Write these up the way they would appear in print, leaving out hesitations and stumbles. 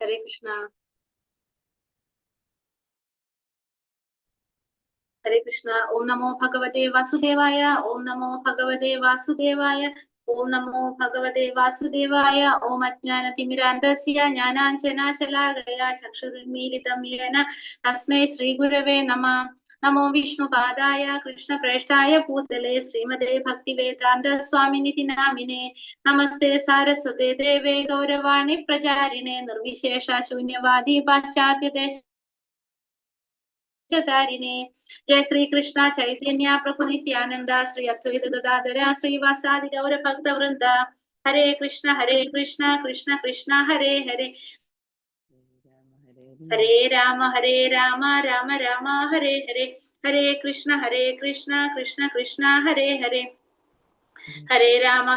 Hare Krishna. Hare Krishna. Om Namo Bhagavate Vasudevaya. Om Namo Bhagavate Vasudevaya. Om Namo Bhagavate Vasudevaya. Om Ajnana Timirandasya Jnananjana Shalakaya Chakshurunmilitam Yena Tasmai Shri Gurave Namah. Namo Vishnu Padaya Krishna Preshtaya Bhutale Srimade Bhaktivedanta Swaminiti Namine Namaste Saraswate Deve Gauravani Prajarine Nirvishesha Shunyavadi Paschatya Deshatarine Jai Sri Krishna Chaitanya Prabhu Nityananda Sri Advaita Gadadhara Sri Vasadi Gaura Bhakta Vrinda Hare Krishna Krishna Krishna Hare Hare Hare Rama Rama Rama Hare Hare Hare Krishna Krishna Krishna Hare Hare Hare Rama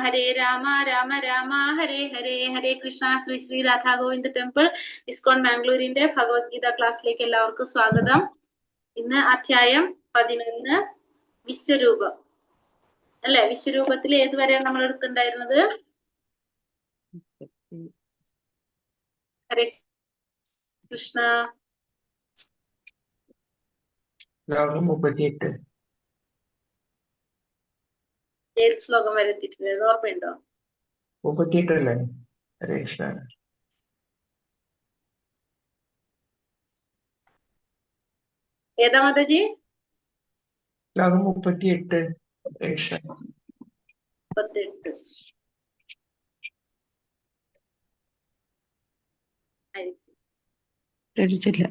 Rama Rama Hare Hare Hare Krishna Sri Sri Radha Govinda Temple ISKCON Mangalore Bhagavad Gita ക്ലാസ്സിലേക്ക് എല്ലാവർക്കും സ്വാഗതം. ഇന്ന് അധ്യായം 11 വിശ്വരൂപം അല്ലെ. വിശ്വരൂപത്തിൽ ഏതുവരെയാണ് നമ്മൾ എടുത്തിട്ടുണ്ടായിരുന്നത്? ഹരേ കൃഷ്ണ. ശ്ലോകം 38. ഏത് ശ്ലോകം വരെ എത്തിയിട്ടുണ്ട് ഓർമ്മയുണ്ടോ? 38 അല്ലേ? ഹരേ കൃഷ്ണ. ഏതാ മാതാജി? ശ്ലോകം 38. ഹരേ കൃഷ്ണ. 38. എടുത്തില്ല.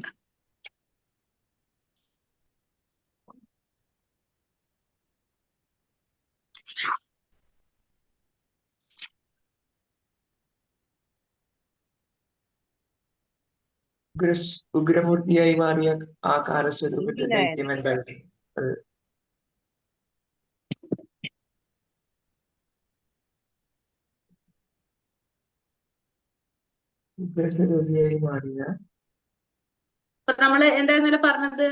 ഉഗ്രമൂർത്തിയായി മാറിയ ആ കാലസ്വരൂപത്തെ ദൈത്യം എന്തായി? ഉഗ്രസ്വരൂപിയായി മാറിയ നമ്മള് എന്തായിരുന്നല്ലോ പറഞ്ഞത്?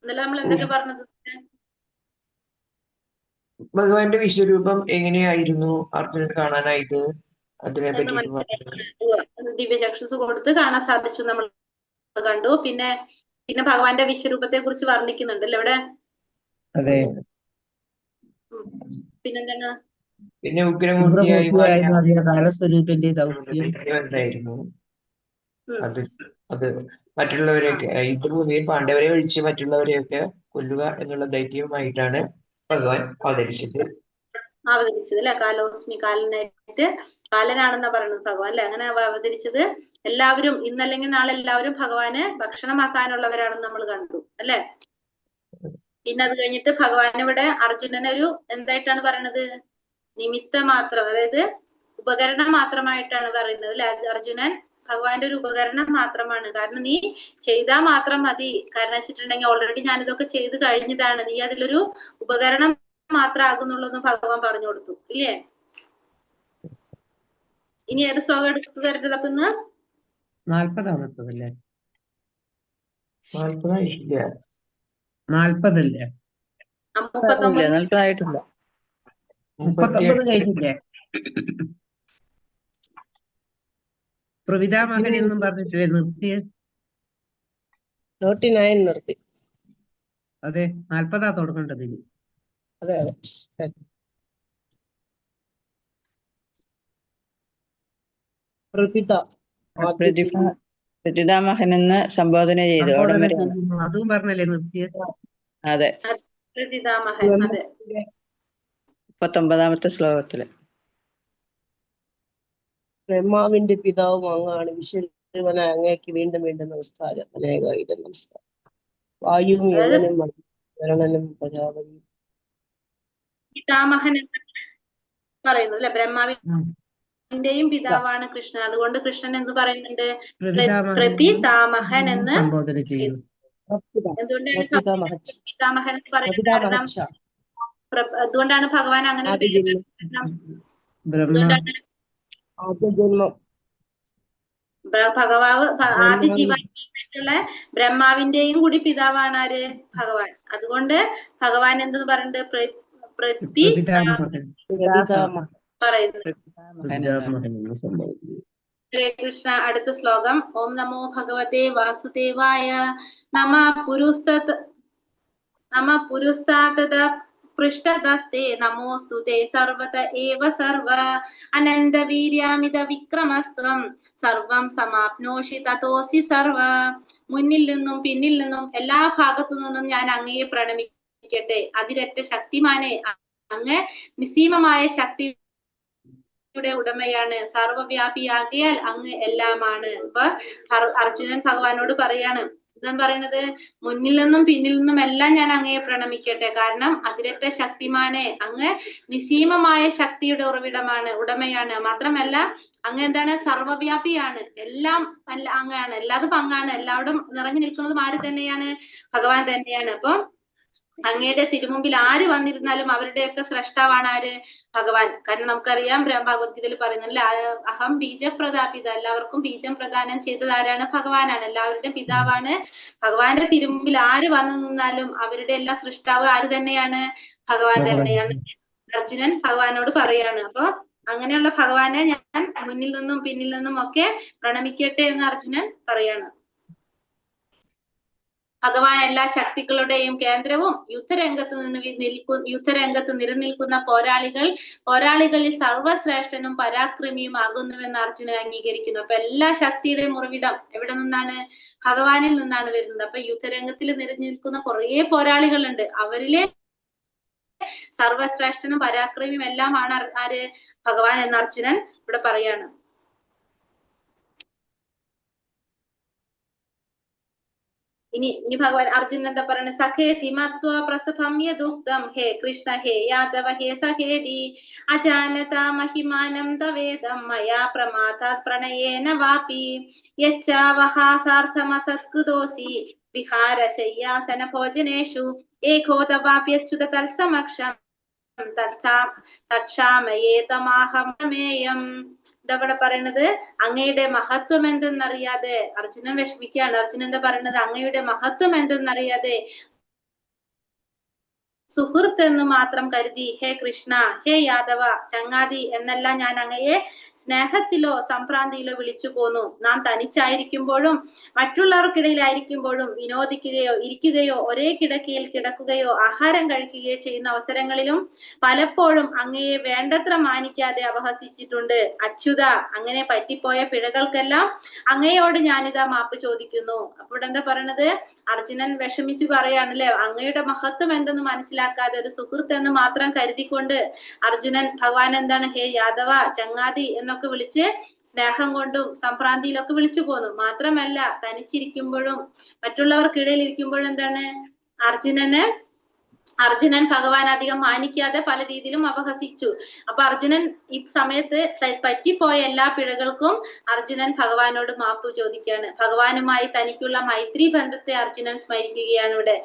ഇന്നലെ നമ്മൾ എന്തൊക്കെ പറഞ്ഞത്? ഭഗവാന്റെ വിശ്വരൂപം എങ്ങനെയായിരുന്നു അർജുനൻ കാണാനായിട്ട്? അതിനെ പറ്റി ദിവ്യചക്ഷുസ് കൊടുത്ത് കാണാൻ സാധിച്ചു നമ്മൾ കണ്ടു. പിന്നെ ഭഗവാന്റെ വിശ്വരൂപത്തെ കുറിച്ച് വർണ്ണിക്കുന്നുണ്ടല്ലോ ഇവിടെ. അതെ. പിന്നെന്താണ്? പിന്നെ ഉഗ്രമൂർത്തിയായി കാലസ്വരൂപന്റെ ദൗത്യം എന്തായിരുന്നു? അത് മറ്റുള്ളവരെയൊക്കെ യുദ്ധഭൂമിയിൽ പാണ്ഡവരെ ഒഴിച്ച് മറ്റുള്ളവരെയൊക്കെ കൊല്ലുക എന്നുള്ള ദൈത്യവുമായിട്ടാണ് ഭഗവാൻ അവതരിച്ചത് അല്ലെ. കാലോസ്മി, കാലനായിട്ട് കാലനാണെന്നാ പറയുന്നത് ഭഗവാൻ അല്ലെ. അങ്ങനെ അവതരിച്ചത്. എല്ലാവരും ഇന്നല്ലെങ്കിൽ നാളെ എല്ലാവരും ഭഗവാന് ഭക്ഷണമാക്കാനുള്ളവരാണെന്ന് നമ്മൾ കണ്ടു അല്ലെ. പിന്നെ അത് കഴിഞ്ഞിട്ട് ഭഗവാൻ ഇവിടെ അർജുനനെ ഒരു എന്തായിട്ടാണ് പറയണത്? നിമിത്ത മാത്രം, അതായത് ഉപകരണം മാത്രമായിട്ടാണ് പറയുന്നത് അല്ലെ. അർജുനൻ ഭഗവാന്റെ ഒരു ഉപകരണം മാത്രമാണ്. കാരണം നീ ചെയ്താൽ മാത്രം മതി. കാരണം വെച്ചിട്ടുണ്ടെങ്കിൽ ഓൾറെഡി ഞാനിതൊക്കെ ചെയ്ത് കഴിഞ്ഞതാണ്, നീ അതിലൊരു ഉപകരണം മാത്രമാകുന്നുള്ളൂ ഭഗവാൻ പറഞ്ഞു കൊടുത്തു ഇല്ലേ. ഇനി ഏത് ശ്ലോകം എടുത്ത് തരേണ്ടത്? അപ്പൊ ഇന്ന് 40-ാമത്തതല്ലേ? 40 40 അല്ലേ? 39 ആയിട്ടില്ല. 39 കഴിഞ്ഞില്ലേ? പ്രവിതാമഹൻ എന്നും പറഞ്ഞിട്ടില്ലേ നിർത്തിയത്? 39 നിർത്തി. അതെ, 40 തുടങ്ങേണ്ടത്. അതെ അതെ ശരി. പ്രതിതാമഹൻ എന്ന് സംബോധന ചെയ്തു. അതും പറഞ്ഞല്ലേ നിർത്തിയത്? അതെ, പ്രതിതാമഹൻ. അതെ, 39-ാമത്തെ ശ്ലോകത്തില്. ബ്രഹ്മാവിന്റെ പിതാവും അങ്ങാണ്. വിശ്വരൂപന അങ്ങേക്ക് വീണ്ടും വീണ്ടും നമസ്കാരം. അനേകായിരം നമസ്കാരം. വായുവും യവനും വരണനും പ്രജാപതിയും. പിതാമഹൻ പറയുന്നത് അല്ലെ. ബ്രഹ്മാവിന്റെയും പിതാവാണ് കൃഷ്ണൻ. അതുകൊണ്ട് കൃഷ്ണൻ എന്ത് പറയുന്നുണ്ട്? പ്രപിതാമഹൻ എന്ന് സംബോധന ചെയ്യുന്നു. എന്തുകൊണ്ടാണ് പിതാമഹൻ എന്ന് പറയുന്നത്? കാരണം അതുകൊണ്ടാണ് ഭഗവാൻ അങ്ങനെ ആദിജീവായിട്ടുള്ള ബ്രഹ്മാവിന്റെയും കൂടി പിതാവാണ് ആര്? ഭഗവാൻ. അതുകൊണ്ട് ഭഗവാൻ എന്തെന്ന് പറയുന്നത്? പറയുന്നത്. പിതാമഹനെന്ന് സംഭവിക്കുന്നു. ഹരേ കൃഷ്ണ. അടുത്ത ശ്ലോകം. ഓം നമോ ഭഗവതേ വാസുദേവായ. നമ പുരുസ്താതത പൃഷ്ഠതസ്തേ നമോസ്തുതേ സർവത ഏവ സർവ അനന്തവീര്യാമിത വിക്രമസ്ത്വം സർവം സമാപ്നോഷി തതോസി സർവ. മുന്നിൽ നിന്നും പിന്നിൽ നിന്നും എല്ലാ ഭാഗത്തു നിന്നും ഞാൻ അങ്ങയെ പ്രണമിക്കട്ടെ. അതിരറ്റ ശക്തിമാനെ, അങ്ങ് നിസ്സീമമായ ശക്തിയുടെ ഉടമയാണ്. സർവവ്യാപിയാകിയാൽ അങ്ങ് എല്ലാമാണ്. ഇപ്പൊ അർജുനൻ ഭഗവാനോട് പറയാണ്, ഇതെന്ന് പറയുന്നത്, മുന്നിൽ നിന്നും പിന്നിൽ നിന്നും എല്ലാം ഞാൻ അങ്ങയെ പ്രണമിക്കട്ടെ. കാരണം അതിരറ്റ ശക്തിമാനെ, അങ്ങ് നിസ്സീമമായ ശക്തിയുടെ ഉടമയാണ്. മാത്രമല്ല അങ്ങ് എന്താണ്? സർവവ്യാപിയാണ്. എല്ലാം അങ്ങാണ്. എല്ലാതും അങ്ങാണ്. എല്ലാവരും നിറഞ്ഞു നിൽക്കുന്നതും ആര് തന്നെയാണ്? ഭഗവാൻ തന്നെയാണ്. അപ്പൊ അങ്ങയുടെ തിരുമുമ്പിൽ ആര് വന്നിരുന്നാലും അവരുടെയൊക്കെ സ്രഷ്ടാവാണ് ആര്? ഭഗവാൻ. കാരണം നമുക്കറിയാം, ഭഗവത്ഗീതയിൽ പറയുന്നില്ല, അഹം ബീജപ്രദാപിത, എല്ലാവർക്കും ബീജം പ്രദാനം ചെയ്തത് ആരാണ്? ഭഗവാനാണ്. എല്ലാവരുടെയും പിതാവാണ്. ഭഗവാന്റെ തിരുമുമ്പിൽ ആര് വന്നു നിന്നാലും അവരുടെ എല്ലാ സൃഷ്ടാവ് ആര് തന്നെയാണ്? ഭഗവാൻ തന്നെയാണ്. അർജുനൻ ഭഗവാനോട് പറയാണ്. അപ്പൊ അങ്ങനെയുള്ള ഭഗവാനെ ഞാൻ മുന്നിൽ നിന്നും പിന്നിൽ നിന്നും ഒക്കെ പ്രണമിക്കട്ടെ എന്ന് അർജുനൻ പറയാണ്. ഭഗവാൻ എല്ലാ ശക്തികളുടെയും കേന്ദ്രവും യുദ്ധരംഗത്ത് നിലനിൽക്കുന്ന പോരാളികളിൽ സർവശ്രേഷ്ഠനും പരാക്രമിയും ആകുന്നുവെന്ന് അർജുനൻ അംഗീകരിക്കുന്നു. അപ്പൊ എല്ലാ ശക്തിയുടെയും ഉറവിടം എവിടെ നിന്നാണ്? ഭഗവാനിൽ നിന്നാണ് വരുന്നത്. അപ്പൊ യുദ്ധരംഗത്തിൽ നിലനിൽക്കുന്ന കുറേ പോരാളികളുണ്ട്. അവരിലെ സർവശ്രേഷ്ഠനും പരാക്രമിയും എല്ലാമാണ് ആര്? ഭഗവാൻ എന്ന് അർജുനൻ ഇവിടെ പറയാണ്. ഇനി ഭഗവാൻ അർജുനൻ എന്താ പറയുന്നത്? സഖേതി മത്വാ പ്രസഭമ്യ ദുഗ്ധം ഹേ കൃഷ്ണ ഹേ യാദവ ഹേ സഖേതി അജാനത മഹിമാനം തവേദം മയാ പ്രമാദാത് പ്രണയേന വാപി യച്ചാവഹാസാർത്ഥമസത്കൃതോസി വിഹാരശയ്യാസന ഭോജനേഷു ഏകോദവാപ്യച്യുത തത്സമക്ഷം തക്ഷാമയേതമാഹമേയം. ഇതവിടെ പറയുന്നത്, അങ്ങയുടെ മഹത്വം എന്തെന്നറിയാതെ അർജുനൻ വിഷമിക്കുകയാണ്. അർജുനൻ എന്താ പറയുന്നത്? അങ്ങയുടെ മഹത്വം എന്തെന്നറിയാതെ സുഹൃത്ത് എന്ന് മാത്രം കരുതി ഹേ കൃഷ്ണ, ഹേ യാദവ, ചങ്ങാതി എന്നെല്ലാം ഞാൻ അങ്ങയെ സ്നേഹത്തിലോ സംഭ്രാന്തിയിലോ വിളിച്ചു പോന്നു. നാം തനിച്ചായിരിക്കുമ്പോഴും മറ്റുള്ളവർക്കിടയിലായിരിക്കുമ്പോഴും വിനോദിക്കുകയോ ഇരിക്കുകയോ ഒരേ കിടക്കയിൽ കിടക്കുകയോ ആഹാരം കഴിക്കുകയോ ചെയ്യുന്ന അവസരങ്ങളിലും പലപ്പോഴും അങ്ങയെ വേണ്ടത്ര മാനിക്കാതെ അപഹസിച്ചിട്ടുണ്ട്. അച്യുത, അങ്ങനെ പറ്റിപ്പോയ പിഴകൾക്കെല്ലാം അങ്ങയോട് ഞാനിതാ മാപ്പ് ചോദിക്കുന്നു. അപ്പോൾ എന്താ പറയണത്? അർജുനൻ വിഷമിച്ച് പറയാണല്ലേ, അങ്ങയുടെ മഹത്വം എന്തെന്ന് മനസ്സിലാക്കാതെ ഒരു സുഹൃത്ത് എന്ന് മാത്രം കരുതിക്കൊണ്ട് അർജുനൻ ഭഗവാൻ എന്താണ് ഹേ യാദവ, ചങ്ങാതി എന്നൊക്കെ വിളിച്ച് സ്നേഹം കൊണ്ടും സംഭ്രാന്തിയിലൊക്കെ വിളിച്ചു പോന്നു. മാത്രമല്ല തനിച്ചിരിക്കുമ്പോഴും മറ്റുള്ളവർക്കിടയിൽ ഇരിക്കുമ്പോഴും എന്താണ് അർജുനൻ ഭഗവാൻ അധികം മാനിക്കാതെ പല രീതിയിലും അപഹസിച്ചു. അപ്പൊ അർജുനൻ ഈ സമയത്ത് പറ്റിപ്പോയ എല്ലാ പിഴകൾക്കും അർജുനൻ ഭഗവാനോട് മാപ്പ് ചോദിക്കുകയാണ്. ഭഗവാനുമായി തനിക്കുള്ള മൈത്രി ബന്ധത്തെ അർജുനൻ സ്മരിക്കുകയാണ് ഇവിടെ.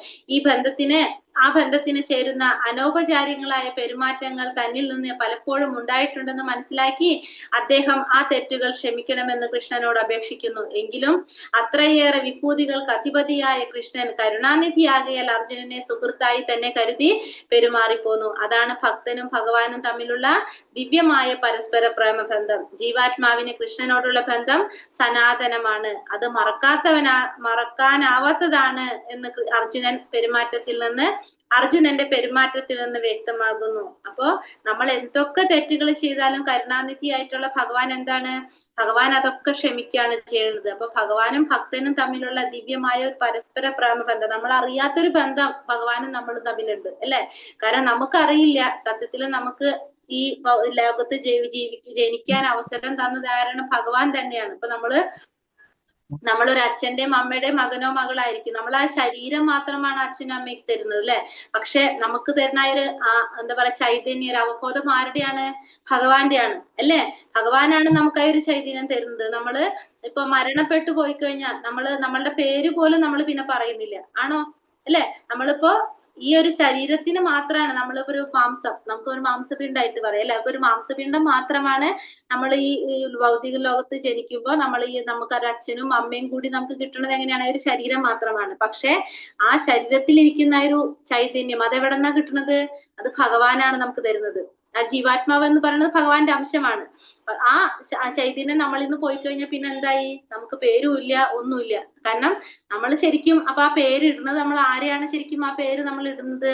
ആ ബന്ധത്തിന് ചേരുന്ന അനൗപചാരികങ്ങളായ പെരുമാറ്റങ്ങൾ തന്നിൽ നിന്ന് പലപ്പോഴും ഉണ്ടായിട്ടുണ്ടെന്ന് മനസ്സിലാക്കി അദ്ദേഹം ആ തെറ്റുകൾ ക്ഷമിക്കണമെന്ന് കൃഷ്ണനോട് അപേക്ഷിക്കുന്നു. എങ്കിലും അത്രയേറെ വിഭൂതികൾക്ക് അധിപതിയായ കൃഷ്ണൻ കരുണാനിധിയാകയാൽ അർജുനനെ സുഹൃത്തായി തന്നെ കരുതി പെരുമാറിപ്പോന്നു. അതാണ് ഭക്തനും ഭഗവാനും തമ്മിലുള്ള ദിവ്യമായ പരസ്പര പ്രേമബന്ധം. ജീവാത്മാവിന് കൃഷ്ണനോടുള്ള ബന്ധം സനാതനമാണ്. അത് മറക്കാനാവാത്തതാണ് എന്ന് അർജുനന്റെ പെരുമാറ്റത്തിൽ നിന്ന് വ്യക്തമാകുന്നു. അപ്പോ നമ്മൾ എന്തൊക്കെ തെറ്റുകൾ ചെയ്താലും കരുണാനിധിയായിട്ടുള്ള ഭഗവാൻ എന്താണ്? ഭഗവാൻ അതൊക്കെ ക്ഷമിക്കുകയാണ് ചെയ്യുന്നത്. അപ്പൊ ഭഗവാനും ഭക്തനും തമ്മിലുള്ള ദിവ്യമായ ഒരു പരസ്പര പ്രേമബന്ധം, നമ്മൾ അറിയാത്തൊരു ബന്ധം ഭഗവാനും നമ്മളും തമ്മിലുണ്ട് അല്ലെ? കാരണം നമുക്കറിയില്ല, സത്യത്തിൽ നമുക്ക് ഈ ലോകത്ത് ജനിക്കാൻ അവസരം തന്നത് ആരാണ്? ഭഗവാൻ തന്നെയാണ്. ഇപ്പൊ നമ്മളൊരു അച്ഛന്റെയും അമ്മയുടെയും മകനോ മകളായിരിക്കും. നമ്മൾ ആ ശരീരം മാത്രമാണ് അച്ഛനും അമ്മയ്ക്ക് തരുന്നത് അല്ലെ? പക്ഷെ നമുക്ക് തരുന്ന ഒരു എന്താ പറയാ ചൈതന്യം, ഒരു അവബോധം ആരുടെയാണ്? ഭഗവാന്റെയാണ് അല്ലെ? ഭഗവാനാണ് നമുക്ക് ആ ഒരു ചൈതന്യം തരുന്നത്. നമ്മള് ഇപ്പൊ മരണപ്പെട്ടു പോയി കഴിഞ്ഞാൽ നമ്മളുടെ പേര് പോലും നമ്മൾ പിന്നെ പറയുന്നില്ല, ആണോ? അല്ലെ? നമ്മളിപ്പോ ഈ ഒരു ശരീരത്തിന് മാത്രമാണ് നമുക്കൊരു മാംസപിണ്ഡമായിട്ട് പറയാം അല്ലെ? അപ്പൊ ഒരു മാംസപിണ്ഡം മാത്രമാണ് നമ്മൾ ഈ ഭൗതിക ലോകത്ത് ജനിക്കുമ്പോൾ നമുക്കൊരു അച്ഛനും അമ്മയും കൂടി നമുക്ക് കിട്ടുന്നത് എങ്ങനെയാണ്? ഒരു ശരീരം മാത്രമാണ്. പക്ഷെ ആ ശരീരത്തിൽ ഇരിക്കുന്ന ഒരു ചൈതന്യം അതെവിടെന്നാ കിട്ടുന്നത്? അത് ഭഗവാനാണ് നമുക്ക് തരുന്നത്. ആ ജീവാത്മാവ് എന്ന് പറയുന്നത് ഭഗവാന്റെ അംശമാണ്. ആ ചൈതന്യം നമ്മളിൽ നിന്ന് പോയി കഴിഞ്ഞാൽ പിന്നെ എന്തായി? നമുക്ക് പേരും ഇല്ല, ഒന്നുമില്ല. കാരണം നമ്മൾ ശരിക്കും അപ്പൊ ആ പേര് ഇടുന്നത് നമ്മൾ ആരെയാണ് ശരിക്കും ആ പേര് നമ്മൾ ഇടുന്നത്?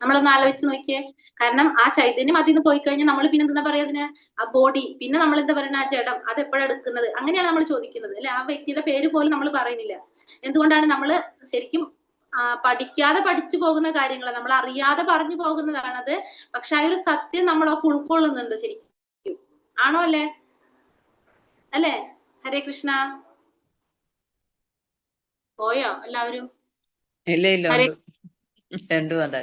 നമ്മളൊന്ന് ആലോചിച്ച് നോക്കിയേ. കാരണം ആ ചൈതന്യം അതിൽ നിന്ന് പോയി കഴിഞ്ഞാൽ നമ്മൾ പിന്നെ എന്താ പറയാ അതിന്? ആ ബോഡി, പിന്നെ നമ്മൾ എന്താ പറയുന്നത്? ആ ജഡം, അത് എപ്പോഴാണ് എടുക്കുന്നത്? അങ്ങനെയാണ് നമ്മൾ ചോദിക്കുന്നത് അല്ലെ. ആ വ്യക്തിയുടെ പേര് പോലും നമ്മൾ പറയുന്നില്ല. എന്തുകൊണ്ടാണ്? നമ്മൾ ശരിക്കും പഠിക്കാതെ പഠിച്ചു പോകുന്ന കാര്യങ്ങൾ, നമ്മൾ അറിയാതെ പറഞ്ഞു പോകുന്നതാണത്. പക്ഷെ ആ ഒരു സത്യം നമ്മളൊക്കെ ഉൾക്കൊള്ളുന്നുണ്ട് ശരിക്കും. ആണോ അല്ലേ? അല്ലേ? ഹരേ കൃഷ്ണ. പോയോ എല്ലാവരും? ഇല്ല ഇല്ല ഹരേ ഉണ്ട് അതെ.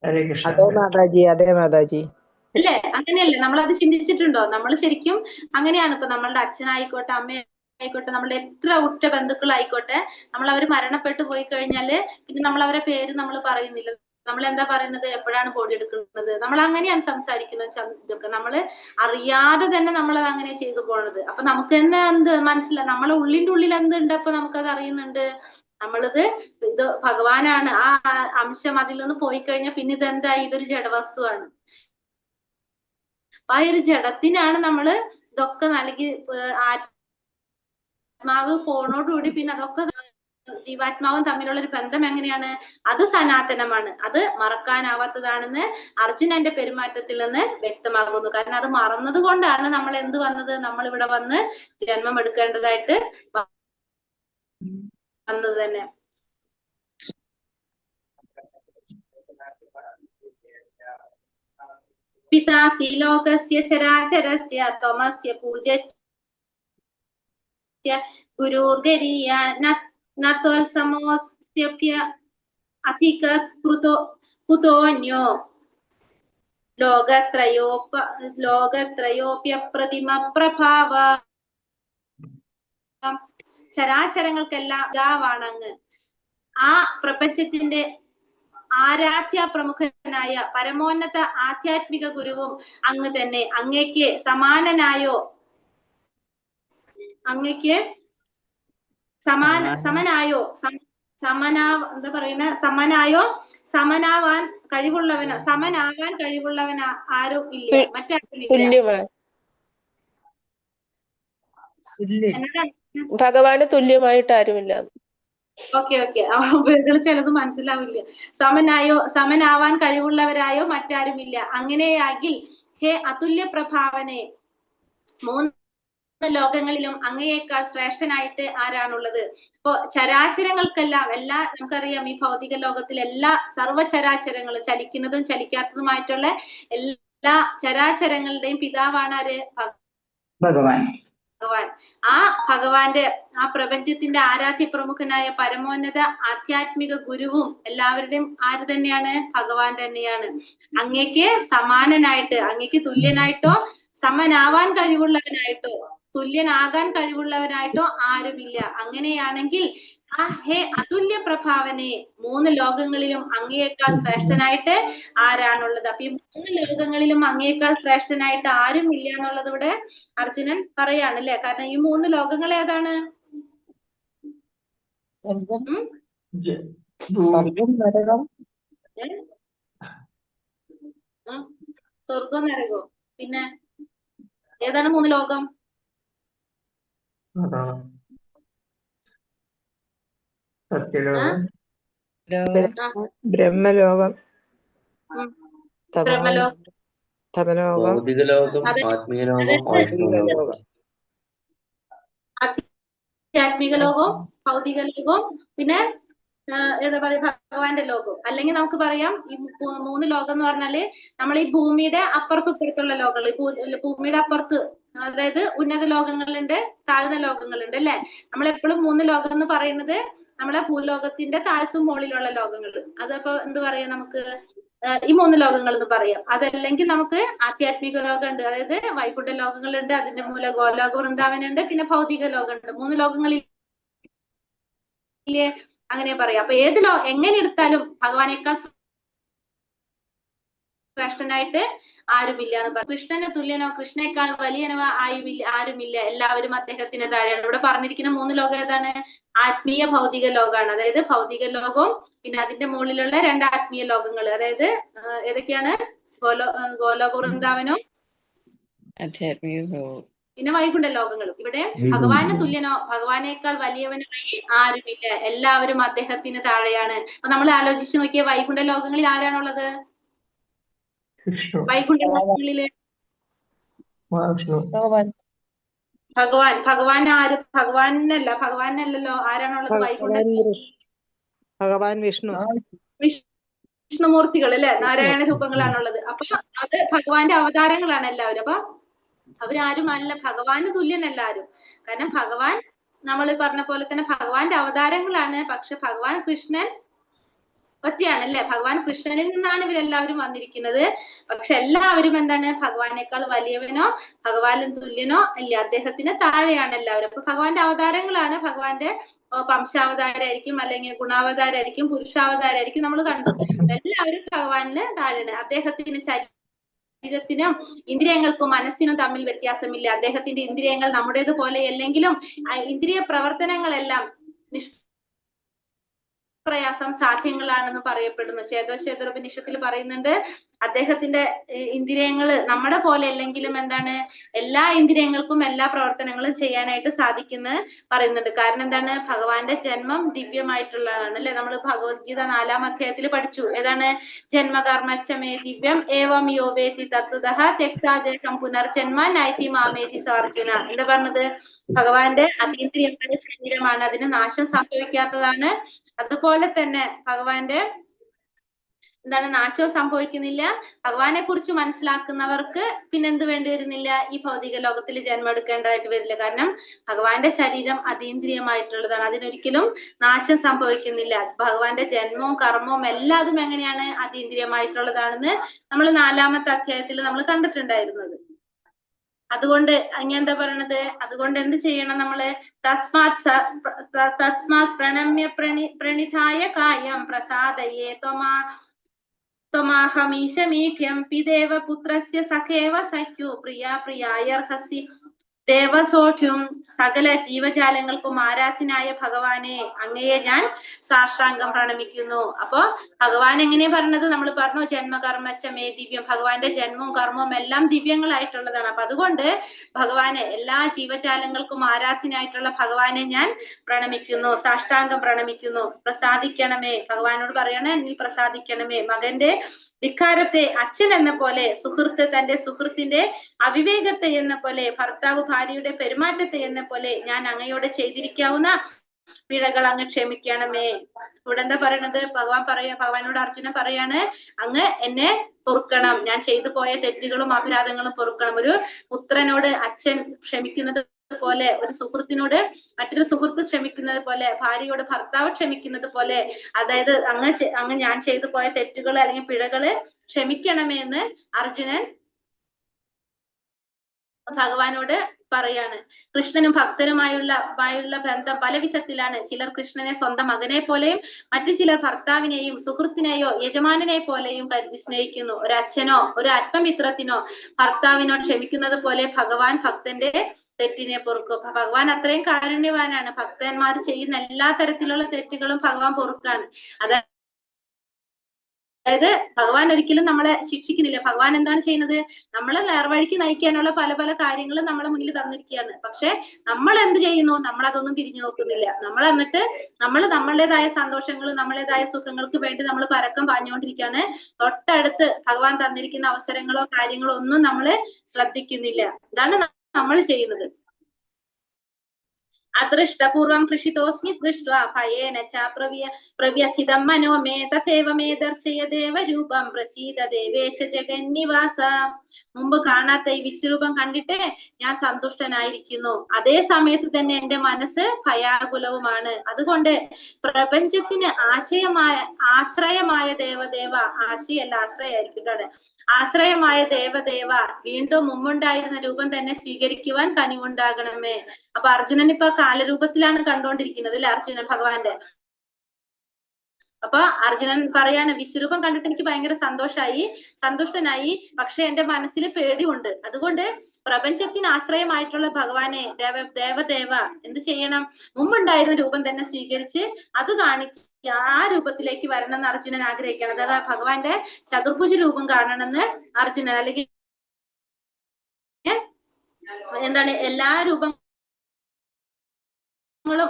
ഹരേ കൃഷ്ണ. അതെ മാതാജി, അതെ മാതാജി. അല്ലേ? അങ്ങനെയല്ലേ? നമ്മളത് ചിന്തിച്ചിട്ടുണ്ടോ? നമ്മൾ ശരിക്കും അങ്ങനെയാണ്. ഇപ്പൊ നമ്മളുടെ അച്ഛനായിക്കോട്ടെ, അമ്മയായിക്കോട്ടെ, നമ്മളുടെ എത്ര ഉറ്റ ബന്ധുക്കളായിക്കോട്ടെ, നമ്മൾ അവർ മരണപ്പെട്ടു പോയി കഴിഞ്ഞാല് പിന്നെ നമ്മൾ അവരെ പേര് നമ്മൾ പറയുന്നില്ല. നമ്മൾ എന്താ പറയുന്നത്? എപ്പോഴാണ് ബോഡി എടുക്കുന്നത്? നമ്മൾ അങ്ങനെയാണ് സംസാരിക്കുന്നത്. ഇതൊക്കെ നമ്മൾ അറിയാതെ തന്നെ നമ്മൾ അത് അങ്ങനെ ചെയ്തു പോണത്. അപ്പൊ നമുക്ക് തന്നെ എന്ത് മനസ്സിലായി? നമ്മളെ ഉള്ളിന്റെ ഉള്ളിൽ എന്തുണ്ട്? അപ്പൊ നമുക്കത് അറിയുന്നുണ്ട്. നമ്മളിത് ഇത് ഭഗവാനാണ്. ആ അംശം അതിൽ നിന്ന് പോയി കഴിഞ്ഞാൽ പിന്നെ ഇതെന്തായി? ഇതൊരു ജഡവസ്തുവാണ്. ആ ഒരു ജഡത്തിനാണ് നമ്മള് ഇതൊക്കെ നൽകി. ആത്മാവ് പോണോടുകൂടി പിന്നെ അതൊക്കെ ജീവാത്മാവും തമ്മിലുള്ള ഒരു ബന്ധം എങ്ങനെയാണ്? അത് സനാതനമാണ്, അത് മറക്കാനാവാത്തതാണെന്ന് അർജുനന്റെ പെരുമാറ്റത്തിൽ നിന്ന് വ്യക്തമാകുന്നു. കാരണം അത് മറന്നത് കൊണ്ടാണ് നമ്മൾ എന്ത് വന്നത്? നമ്മൾ ഇവിടെ വന്ന് ജന്മം എടുക്കേണ്ടതായിട്ട് വന്നത് തന്നെ. പിതാസി ലോകസ്യ ചരാചരസ്യ ത്വമസ്യ പൂജ്യസ്യ ഗുരുർഗരീയ നത്വൽസമോസ്യപ്യ അധിക കുതോന്യോ ലോകത്രയോപ്യപ്രതിമ പ്രഭാവ. ചരാചരങ്ങൾക്കെല്ലാം പിതാവാണ് അങ്ങ്. ആ പ്രപഞ്ചത്തിന്റെ ആരാധ്യ പ്രമുഖനായ പരമോന്നത ആധ്യാത്മിക ഗുരുവും അങ്ങ് തന്നെ. അങ്ങേക്ക് സമാനനായോ? അങ്ങേക്ക് സമനായോ? എന്താ പറയുന്ന? സമനാവാൻ കഴിവുള്ളവനോ? സമനാവാൻ കഴിവുള്ളവൻ ആരും ഇല്ല, മറ്റാരും ഇല്ല. ഭഗവാന് തുല്യമായിട്ട് ആരുമില്ല. ഓക്കെ. ചിലത് മനസ്സിലാവില്ല. സമനാവാൻ കഴിവുള്ളവരായോ മറ്റാരുമില്ല. അങ്ങനെയാകിൽ ഹേ അതുല്യ പ്രഭാവനെ, മൂന്ന് ലോകങ്ങളിലും അങ്ങയേക്കാൾ ശ്രേഷ്ഠനായിട്ട് ആരാണുള്ളത്? ഇപ്പൊ ചരാചരങ്ങൾക്കെല്ലാം നമുക്കറിയാം, ഈ ഭൗതിക ലോകത്തിൽ എല്ലാ സർവ്വചരാചരങ്ങളും ചലിക്കുന്നതും ചലിക്കാത്തതുമായിട്ടുള്ള എല്ലാ ചരാചരങ്ങളുടെയും പിതാവാണ് ആര്? ഭഗവാൻ. ആ ഭഗവാന്റെ ആ പ്രപഞ്ചത്തിന്റെ ആരാധ്യ പ്രമുഖനായ പരമോന്നത ആധ്യാത്മിക ഗുരുവും എല്ലാവരുടെയും ആര് തന്നെയാണ്? ഭഗവാൻ തന്നെയാണ്. അങ്ങേക്ക് സമാനനായിട്ട്, അങ്ങേക്ക് തുല്യനായിട്ടോ സമനാവാൻ കഴിവുള്ളവനായിട്ടോ തുല്യനാകാൻ കഴിവുള്ളവനായിട്ടോ ആരുമില്ല. അങ്ങനെയാണെങ്കിൽ ആ ഹേ അതുല്യ പ്രഭാവനെ, മൂന്ന് ലോകങ്ങളിലും അങ്ങയേക്കാൾ ശ്രേഷ്ഠനായിട്ട് ആരാണുള്ളത്? അപ്പൊ ഈ മൂന്ന് ലോകങ്ങളിലും അങ്ങയേക്കാൾ ശ്രേഷ്ഠനായിട്ട് ആരും ഇല്ല എന്നുള്ളത് ഇവിടെ അർജുനൻ പറയാണ് അല്ലെ. കാരണം ഈ മൂന്ന് ലോകങ്ങൾ ഏതാണ്? സ്വർഗം, നരകവും. പിന്നെ ഏതാണ് മൂന്ന് ലോകം? സത്യലോകം, ബ്രഹ്മലോകം, ബ്രഹ്മലോകം, തമലോകം, ഭൗതിക ലോകം, ആത്മീയ ലോകം, ആത്മലോകം. ആധ്യാത്മിക ലോകവും ഭൗതിക ലോകവും പിന്നെ എന്താ പറയാ ഭഗവാന്റെ ലോകവും. അല്ലെങ്കിൽ നമുക്ക് പറയാം ഈ മൂന്ന് ലോകം എന്ന് പറഞ്ഞാല് നമ്മൾ ഈ ഭൂമിയുടെ അപ്പുറത്തുള്ള ലോകങ്ങൾ, ഭൂമിയുടെ അപ്പുറത്ത്, അതായത് ഉന്നത ലോകങ്ങളുണ്ട്, താഴ്ന്ന ലോകങ്ങളുണ്ട് അല്ലെ. നമ്മളെപ്പോഴും മൂന്ന് ലോകം എന്ന് പറയുന്നത് നമ്മളെ ഭൂലോകത്തിന്റെ താഴ്ത്തും മുകളിലുള്ള ലോകങ്ങൾ. അതപ്പോ എന്ത് പറയാ നമുക്ക്? ഈ മൂന്ന് ലോകങ്ങൾ എന്ന് പറയാം. അതല്ലെങ്കിൽ നമുക്ക് ആധ്യാത്മിക ലോകമുണ്ട്, അതായത് വൈകുണ്ഠ ലോകങ്ങളുണ്ട്, അതിന്റെ മൂല ഗോലോക വൃന്ദാവനുണ്ട്, പിന്നെ ഭൗതിക ലോകമുണ്ട്. മൂന്ന് ലോകങ്ങളിൽ അങ്ങനെ പറയാം. അപ്പൊ എങ്ങനെ എടുത്താലും ഭഗവാനേക്കാൾ ശ്രേഷ്ഠനായിട്ട് ആരുമില്ല എന്ന് പറഞ്ഞു. കൃഷ്ണന് തുല്യനോ കൃഷ്ണനേക്കാൾ വലിയനോ ആരുമില്ല, എല്ലാവരും അദ്ദേഹത്തിന് താഴെയാണ്. ഇവിടെ പറഞ്ഞിരിക്കുന്ന മൂന്ന് ലോകം ഏതാണ്? ആത്മീയ ഭൗതിക ലോകമാണ്. അതായത് ഭൗതിക ലോകവും പിന്നെ അതിന്റെ മുകളിലുള്ള രണ്ട് ആത്മീയ ലോകങ്ങൾ. അതായത് ഏതൊക്കെയാണ്? ഗോലോക വൃന്ദാവനോ ആധ്യാത്മിക ലോകം. പിന്നെ വൈകുണ്ഠ ലോകങ്ങളും. ഇവിടെ ഭഗവാന് തുല്യനോ ഭഗവാനേക്കാൾ വലിയവനായി ആരുമില്ല, എല്ലാവരും അദ്ദേഹത്തിന് താഴെയാണ്. അപ്പൊ നമ്മൾ ആലോചിച്ച് നോക്കിയ വൈകുണ്ഠ ലോകങ്ങളിൽ ആരാണുള്ളത്? വിഷ്ണു, വൈകുണ്ഠ ലോകങ്ങളില് മഹാവിഷ്ണു, ഭഗവാൻ ആര്? ഭഗവാനല്ലല്ലോ. ആരാണുള്ളത് വൈകുണ്ഠ? ഭഗവാൻ വിഷ്ണു. വിഷ്ണുമൂർത്തികൾ അല്ലെ, നാരായണ രൂപങ്ങളാണുള്ളത്. അപ്പൊ അത് ഭഗവാന്റെ അവതാരങ്ങളാണ് എല്ലാവരും. അപ്പൊ അവരാരും അല്ല, ഭഗവാന് തുല്യനല്ല ആരും. കാരണം ഭഗവാൻ നമ്മൾ പറഞ്ഞ പോലെ തന്നെ ഭഗവാന്റെ അവതാരങ്ങളാണ്. പക്ഷെ ഭഗവാൻ കൃഷ്ണൻ ഒറ്റയാണ് അല്ലെ. ഭഗവാൻ കൃഷ്ണനിൽ നിന്നാണ് ഇവരെല്ലാവരും വന്നിരിക്കുന്നത്. പക്ഷെ എല്ലാവരും എന്താണ്? ഭഗവാനേക്കാൾ വലിയവനോ ഭഗവാനും തുല്യനോ ഇല്ല, അദ്ദേഹത്തിന് താഴെയാണ് എല്ലാവരും. അപ്പൊ ഭഗവാന്റെ അവതാരങ്ങളാണ്. ഭഗവാന്റെ വംശാവതാരായിരിക്കും, അല്ലെങ്കിൽ ഗുണാവതാരായിരിക്കും, പുരുഷാവതാരായിരിക്കും, നമ്മൾ കണ്ടു. എല്ലാവരും ഭഗവാനിന് താഴെയാണ്. അദ്ദേഹത്തിന് ശരീരത്തിനും ഇന്ദ്രിയങ്ങൾക്കും മനസ്സിനും തമ്മിൽ വ്യത്യാസമില്ല. അദ്ദേഹത്തിന്റെ ഇന്ദ്രിയങ്ങൾ നമ്മുടേത് പോലെ അല്ലെങ്കിലും ഇന്ദ്രിയ പ്രവർത്തനങ്ങളെല്ലാം പ്രയാസം സാധ്യങ്ങളാണെന്ന് പറയപ്പെടുന്നു. ശ്വേതോപനിഷത്തിൽ പറയുന്നുണ്ട്, അദ്ദേഹത്തിന്റെ ഇന്ദ്രിയങ്ങൾ നമ്മുടെ പോലെ അല്ലെങ്കിലും എന്താണ്, എല്ലാ ഇന്ദ്രിയങ്ങൾക്കും എല്ലാ പ്രവർത്തനങ്ങളും ചെയ്യാനായിട്ട് സാധിക്കുന്ന പറയുന്നുണ്ട്. കാരണം എന്താണ്? ഭഗവാന്റെ ജന്മം ദിവ്യമായിട്ടുള്ളതാണ് അല്ലെ. നമ്മൾ ഭഗവത്ഗീത 4-ാം അധ്യായത്തിൽ പഠിച്ചു. ഏതാണ്? ജന്മകർമ്മച്ചമേ ദിവ്യം ഏവം യോ വേതി തത്വതഃ തെക്താദേഹം പുനർജന്മ നൈതി മാമേതി സാർജുന. എന്താ പറഞ്ഞത്? ഭഗവാന്റെ അതീന്ദ്രിയമായ ശരീരമാണ്, അതിന് നാശം സംഭവിക്കാത്തതാണ്. അതുപോലെ തന്നെ ഭഗവാന്റെ എന്താണ്? നാശവും സംഭവിക്കുന്നില്ല. ഭഗവാനെ കുറിച്ച് മനസ്സിലാക്കുന്നവർക്ക് പിന്നെന്ത് വേണ്ടി വരുന്നില്ല? ഈ ഭൗതിക ലോകത്തിൽ ജന്മം എടുക്കേണ്ടതായിട്ട് വരില്ല. കാരണം ഭഗവാന്റെ ശരീരം അതീന്ദ്രിയമായിട്ടുള്ളതാണ്, അതിനൊരിക്കലും നാശം സംഭവിക്കുന്നില്ല. ഭഗവാന്റെ ജന്മവും കർമ്മവും എല്ലാതും എങ്ങനെയാണ്? അതീന്ദ്രിയമായിട്ടുള്ളതാണെന്ന് നമ്മൾ 4-ാമത്തെ അധ്യായത്തിൽ നമ്മൾ കണ്ടിട്ടുണ്ടായിരുന്നത്. അതുകൊണ്ട് ഇനി എന്താ പറയണത്? അതുകൊണ്ട് എന്ത് ചെയ്യണം നമ്മള്? തസ്മാത് പ്രണമ്യ പ്രണിധായ കായം പ്രസാദയേ ത്വമാഹമീശമീഠ്യം പിതേവ പുത്രസ്യ സഖേവ സഖ്യു പ്രിയായർഹസി ദേവസോഠ്യം. സകല ജീവജാലങ്ങൾക്കും ആരാധനായ ഭഗവാനെ, അങ്ങയെ ഞാൻ സാഷ്ടാംഗം പ്രണമിക്കുന്നു. അപ്പൊ ഭഗവാൻ എങ്ങനെയാ പറഞ്ഞത്? നമ്മൾ പറഞ്ഞു ജന്മകർമ്മച്ചമേ ദിവ്യം. ഭഗവാന്റെ ജന്മവും കർമ്മവും എല്ലാം ദിവ്യങ്ങളായിട്ടുള്ളതാണ്. അപ്പൊ അതുകൊണ്ട് ഭഗവാനെ, എല്ലാ ജീവജാലങ്ങൾക്കും ആരാധനായിട്ടുള്ള ഭഗവാനെ ഞാൻ പ്രണമിക്കുന്നു, സാഷ്ടാംഗം പ്രണമിക്കുന്നു. പ്രസാദിക്കണമേ, ഭഗവാനോട് പറയണേ, നീ പ്രസാദിക്കണമേ. മകന്റെ ധിക്കാരത്തെ അച്ഛൻ എന്ന പോലെ, സുഹൃത്ത് തന്റെ സുഹൃത്തിന്റെ അവിവേകത്തെ എന്ന പോലെ, ഭർത്താവ് ഭാര്യയുടെ പെരുമാറ്റത്തെ എന്ന പോലെ ഞാൻ അങ്ങയോട് ചെയ്തിരിക്കാവുന്ന പിഴകൾ അങ്ങ് ക്ഷമിക്കണമേ. ഇവിടെ എന്താ പറയണത്? ഭഗവാനോട് അർജുനൻ പറയാണ്, അങ്ങ് എന്നെ പൊറുക്കണം, ഞാൻ ചെയ്തു പോയ തെറ്റുകളും അപരാധങ്ങളും പൊറുക്കണം. ഒരു പുത്രനോട് അച്ഛൻ ക്ഷമിക്കുന്നത് പോലെ, ഒരു സുഹൃത്തിനോട് മറ്റൊരു സുഹൃത്ത് ക്ഷമിക്കുന്നത് പോലെ, ഭാര്യയോട് ഭർത്താവ് ക്ഷമിക്കുന്നത് പോലെ, അതായത് അങ്ങ് ഞാൻ ചെയ്തു പോയ തെറ്റുകൾ അല്ലെങ്കിൽ പിഴകള് ക്ഷമിക്കണമേ എന്ന് അർജുനൻ ഭഗവാനോട് പറയാണ്. കൃഷ്ണനും ഭക്തനുമായുള്ള ബന്ധം പല വിധത്തിലാണ്. ചിലർ കൃഷ്ണനെ സ്വന്തം മകനെ പോലെയും മറ്റു ചിലർ ഭർത്താവിനെയും സുഹൃത്തിനെയോ യജമാനെ പോലെയും കരുതി സ്നേഹിക്കുന്നു. ഒരു അച്ഛനോ ഒരു ആത്മമിത്രത്തിനോ ഭർത്താവിനോ ക്ഷമിക്കുന്നത് പോലെ ഭഗവാൻ ഭക്തന്റെ തെറ്റിനെ പൊറുക്കും. ഭഗവാൻ അത്രയും കാരുണ്യവാനാണ്. ഭക്തന്മാർ ചെയ്യുന്ന എല്ലാ തരത്തിലുള്ള തെറ്റുകളും ഭഗവാൻ പൊറുക്കാണ്. അതായത് ഭഗവാൻ ഒരിക്കലും നമ്മളെ ശിക്ഷിക്കുന്നില്ല. ഭഗവാൻ എന്താണ് ചെയ്യുന്നത്? നമ്മളെ നേർവഴിക്ക് നയിക്കാനുള്ള പല പല കാര്യങ്ങളും നമ്മളെ മുന്നിൽ തന്നിരിക്കുകയാണ്. പക്ഷെ നമ്മൾ എന്ത് ചെയ്യുന്നു? നമ്മൾ അതൊന്നും തിരിഞ്ഞു നോക്കുന്നില്ല. നമ്മൾ എന്നിട്ട് നമ്മളുടേതായ സന്തോഷങ്ങളും നമ്മളുടേതായ സുഖങ്ങൾക്ക് വേണ്ടി നമ്മൾ പരക്കം പാഞ്ഞുകൊണ്ടിരിക്കുകയാണ്. തൊട്ടടുത്ത് ഭഗവാൻ തന്നിരിക്കുന്ന അവസരങ്ങളോ കാര്യങ്ങളോ ഒന്നും നമ്മൾ ശ്രദ്ധിക്കുന്നില്ല. ഇതാണ് നമ്മൾ ചെയ്യുന്നത്. അദൃഷ്ടപൂർവം കൃഷിതോസ്മി ദൃഷ്ട്വാ ഭയേന ച പ്രവ്യഥിതം മനോ മേ തഥൈവ മേ ദർശയ ദേവരൂപം പ്രസീദ ദേവേശ ജഗന്നിവാസ. മുമ്പ് കാണാത്ത ഈ വിശ്വരൂപം കണ്ടിട്ട് ഞാൻ സന്തുഷ്ടനായിരിക്കുന്നു. അതേ സമയത്ത് തന്നെ എന്റെ മനസ്സ് ഭയാകുലവുമാണ്. അതുകൊണ്ട് പ്രപഞ്ചത്തിന് ആശ്രയമായ ദേവദേവ, ആശയല്ല ആശ്രയായിരിക്കും, ആശ്രയമായ ദേവദേവ, വീണ്ടും മുമ്പുണ്ടായിരുന്ന രൂപം തന്നെ സ്വീകരിക്കുവാൻ കനിവുണ്ടാകണമേ. അപ്പൊ അർജുനൻ ഇപ്പൊ കാലരൂപത്തിലാണ് കണ്ടുകൊണ്ടിരിക്കുന്നത് അല്ലെ? അർജുനൻ ഭഗവാന്റെ അപ്പൊ അർജുനൻ പറയാണ്, വിശ്വരൂപം കണ്ടിട്ട് എനിക്ക് ഭയങ്കര സന്തുഷ്ടനായി, പക്ഷെ എന്റെ മനസ്സിൽ പേടിയുണ്ട്. അതുകൊണ്ട് പ്രപഞ്ചത്തിന് ആശ്രയമായിട്ടുള്ള ഭഗവാനെ ദേവദേവ എന്ത് ചെയ്യണം? മുമ്പുണ്ടായിരുന്ന രൂപം തന്നെ സ്വീകരിച്ച് അത് കാണിക്കുക, ആ രൂപത്തിലേക്ക് വരണം എന്ന് അർജുനൻ ആഗ്രഹിക്കണം. അതായത് ഭഗവാന്റെ ചതുർഭുജ രൂപം കാണണമെന്ന് അർജുനൻ, അല്ലെങ്കിൽ എന്താണ്, എല്ലാ രൂപങ്ങളും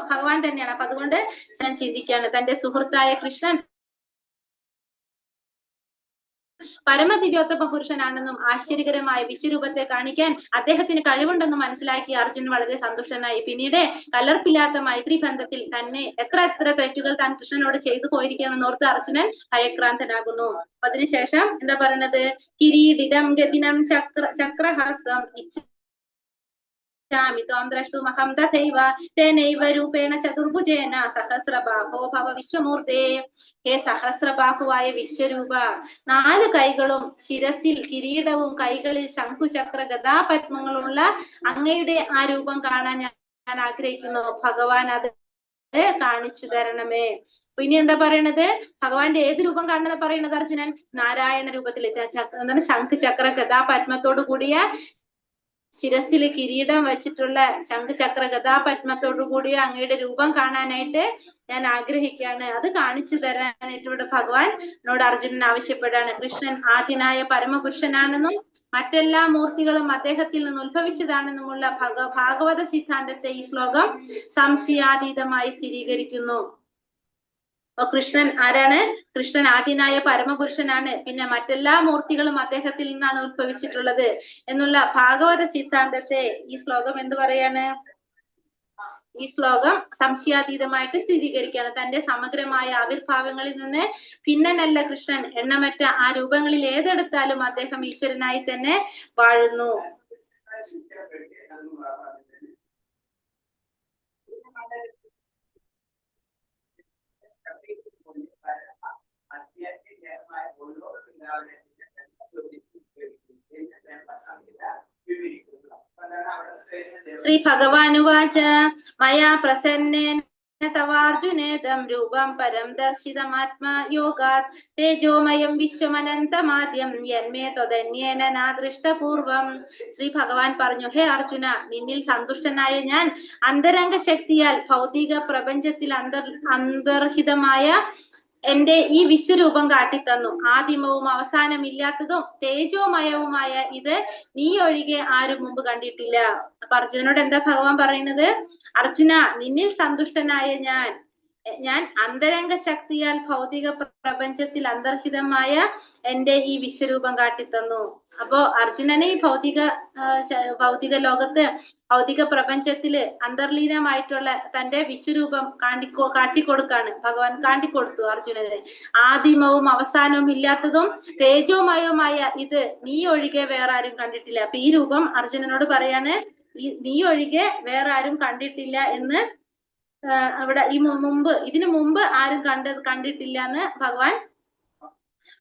ഭഗവാൻ തന്നെയാണ്. അപ്പൊ അതുകൊണ്ട് ഞാൻ ചിന്തിക്കുകയാണ്, തന്റെ സുഹൃത്തായ കൃഷ്ണൻ പരമദിവ്യോത്തമ പുരുഷനാണെന്നും ആശ്ചര്യകരമായ വിശ്വരൂപത്തെ കാണിക്കാൻ അദ്ദേഹത്തിന് കഴിവുണ്ടെന്നും മനസ്സിലാക്കി അർജുനൻ വളരെ സന്തുഷ്ടനായി. പിന്നീട് കലർപ്പില്ലാത്ത മൈത്രി ബന്ധത്തിൽ തന്നെ എത്ര തെറ്റുകൾ താൻ കൃഷ്ണനോട് ചെയ്തു പോയിരിക്കുകയെന്ന് ഓർത്ത് അർജുനൻ ഭയക്രാന്തനാകുന്നു. അതിനുശേഷം എന്താ പറയുന്നത്? കിരീടിതം ഗതിനം ചക്രഹസ്തം ദ്രഷ്ടുമഹം തഥൈവ തേനൈവ രൂപേണ ചതുർഭുജേന സഹസ്രബാഹോ ഭവ വിശ്വമൂർത്തേ. ഹേ സഹസ്രബാഹുവായ വിശ്വരൂപ, 4 കൈകളും ശിരസിൽ കിരീടവും കൈകളിൽ ശംഖുചക്ര ഗദാപത്മങ്ങളുള്ള അങ്ങയുടെ ആ രൂപം കാണാൻ ഞാൻ ആഗ്രഹിക്കുന്നു. ഭഗവാൻ അത് കാണിച്ചു തരണമേ. പിന്നെ എന്താ പറയണത്? ഭഗവാന്റെ ഏത് രൂപം കാണുന്ന പറയണത് അർജുനൻ? നാരായണ രൂപത്തില് എന്താണ്, ശംഖുചക്ര ഗദാപത്മത്തോടു കൂടിയ, ശിരസിൽ കിരീടം വെച്ചിട്ടുള്ള ശംഖുചക്ര ഗദാപത്മത്തോടു കൂടി അങ്ങയുടെ രൂപം കാണാനായിട്ട് ഞാൻ ആഗ്രഹിക്കുകയാണ്. അത് കാണിച്ചു തരാനായിട്ട് ഇവിടെ ഭഗവാൻ എന്നോട് അർജുനൻ ആവശ്യപ്പെടാണ്. കൃഷ്ണൻ ആദിനായ പരമപുരുഷനാണെന്നും മറ്റെല്ലാ മൂർത്തികളും അദ്ദേഹത്തിൽ നിന്ന് ഉത്ഭവിച്ചതാണെന്നുമുള്ള ഭാഗവത സിദ്ധാന്തത്തെ ഈ ശ്ലോകം സംശയാതീതമായി സ്ഥിരീകരിക്കുന്നു. അപ്പൊ കൃഷ്ണൻ ആരാണ്? കൃഷ്ണൻ ആദിനായ പരമപുരുഷനാണ്, പിന്നെ മറ്റെല്ലാ മൂർത്തികളും അദ്ദേഹത്തിൽ നിന്നാണ് ഉത്ഭവിച്ചിട്ടുള്ളത് എന്നുള്ള ഭാഗവത സിദ്ധാന്തത്തെ ഈ ശ്ലോകം എന്ത് പറയാണ്? ഈ ശ്ലോകം സംശയാതീതമായിട്ട് സ്ഥിരീകരിക്കുകയാണ്. തന്റെ സമഗ്രമായ ആവിർഭാവങ്ങളിൽ നിന്ന് ഭിന്നനല്ല കൃഷ്ണൻ. എണ്ണമറ്റ ആ രൂപങ്ങളിൽ ഏതെടുത്താലും അദ്ദേഹം ഈശ്വരനായി തന്നെ വാഴുന്നു. ശ്രീ ഭഗവാനുവാച മയാ പ്രസന്നേന തവാർജുനേദം രൂപം പരം ദർശിതമാത്മാ യോഗാത് തേജോമയം വിശ്വമനന്തമാദ്യം യന്മേ ത്വദന്യേന നാദൃഷ്ടപൂർവം. ശ്രീ ഭഗവാൻ പറഞ്ഞു, ഹേ അർജുന, നിന്നിൽ സന്തുഷ്ടനായ ഞാൻ അന്തരംഗ ശക്തിയാൽ ഭൗതിക പ്രപഞ്ചത്തിൽ അന്തർഹിതമായ എന്റെ ഈ വിശ്വരൂപം കാട്ടിത്തന്നു. ആദിമവും അവസാനമില്ലാത്തതും തേജോമയവുമായ ഇത് നീ ഒഴികെ ആരും മുമ്പ് കണ്ടിട്ടില്ല. അപ്പൊ അർജുനനോട് എന്താ ഭഗവാൻ പറയുന്നത്? അർജുന, നിന്നിൽ സന്തുഷ്ടനായ ഞാൻ അന്തരംഗ ശക്തിയാൽ ഭൗതിക പ്രപഞ്ചത്തിൽ അന്തർഹിതമായ എന്റെ ഈ വിശ്വരൂപം കാട്ടിത്തന്നു. അപ്പോ അർജുനനെ ഈ ഭൗതിക ലോകത്ത്, ഭൗതിക പ്രപഞ്ചത്തില് അന്തർലീനമായിട്ടുള്ള തന്റെ വിശ്വരൂപം കാട്ടിക്കൊടുക്കാണ് ഭഗവാൻ. കാട്ടിക്കൊടുത്തു അർജുനന്. ആദിമവും അവസാനവും ഇല്ലാത്തതും തേജോമയവുമായ ഇത് നീ ഒഴികെ വേറെ ആരും കണ്ടിട്ടില്ല. അപ്പൊ ഈ രൂപം അർജുനനോട് പറയാണ്, നീ ഒഴികെ വേറെ ആരും കണ്ടിട്ടില്ല എന്ന് അവിടെ ഇതിനു മുമ്പ് ആരും കണ്ടിട്ടില്ല എന്ന് ഭഗവാൻ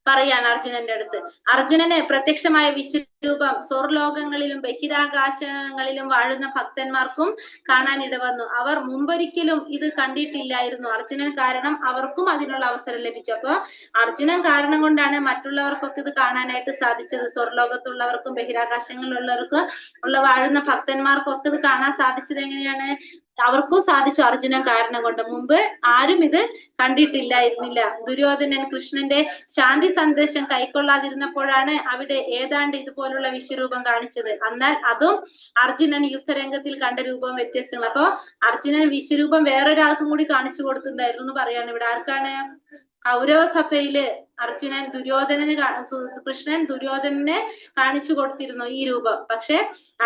പറയാണ് അർജുനന്റെ അടുത്ത്. അർജുനന് പ്രത്യക്ഷമായ വിശ്വരൂപം സ്വർലോകങ്ങളിലും ബഹിരാകാശങ്ങളിലും വാഴുന്ന ഭക്തന്മാർക്കും കാണാൻ ഇടവന്നു. അവർ മുമ്പൊരിക്കലും ഇത് കണ്ടിട്ടില്ലായിരുന്നു. അർജുനൻ കാരണം അവർക്കും അതിനുള്ള അവസരം ലഭിച്ചു. അപ്പൊ അർജുനൻ കാരണം കൊണ്ടാണ് മറ്റുള്ളവർക്കൊക്കെ ഇത് കാണാനായിട്ട് സാധിച്ചത്. സ്വർലോകത്തുള്ളവർക്കും ബഹിരാകാശങ്ങളിലുള്ളവർക്കും വാഴുന്ന ഭക്തന്മാർക്കൊക്കെ ഇത് കാണാൻ സാധിച്ചത് എങ്ങനെയാണ്? അവർക്കും സാധിച്ചു അർജുനൻ കാരണം കൊണ്ട്. മുമ്പ് ആരും ഇത് കണ്ടിട്ടില്ലായിരുന്നില്ല. ദുര്യോധനൻ കൃഷ്ണന്റെ ശാന്തി സന്ദേശം കൈക്കൊള്ളാതിരുന്നപ്പോഴാണ് അവിടെ ഏതാണ്ട് ഇതുപോലുള്ള വിശ്വരൂപം കാണിച്ചത്. എന്നാൽ അതും അർജുനൻ യുദ്ധരംഗത്തിൽ കണ്ട രൂപം വ്യത്യസ്തങ്ങൾ. അപ്പൊ അർജുനൻ വിശ്വരൂപം വേറൊരാൾക്കും കൂടി കാണിച്ചു കൊടുത്തിട്ടുണ്ടായിരുന്നു എന്ന് പറയാണ് ഇവിടെ. ആർക്കാണ്? കൗരവ സഭയില് കൃഷ്ണൻ ദുര്യോധനനെ കാണിച്ചു കൊടുത്തിരുന്നു ഈ രൂപം. പക്ഷെ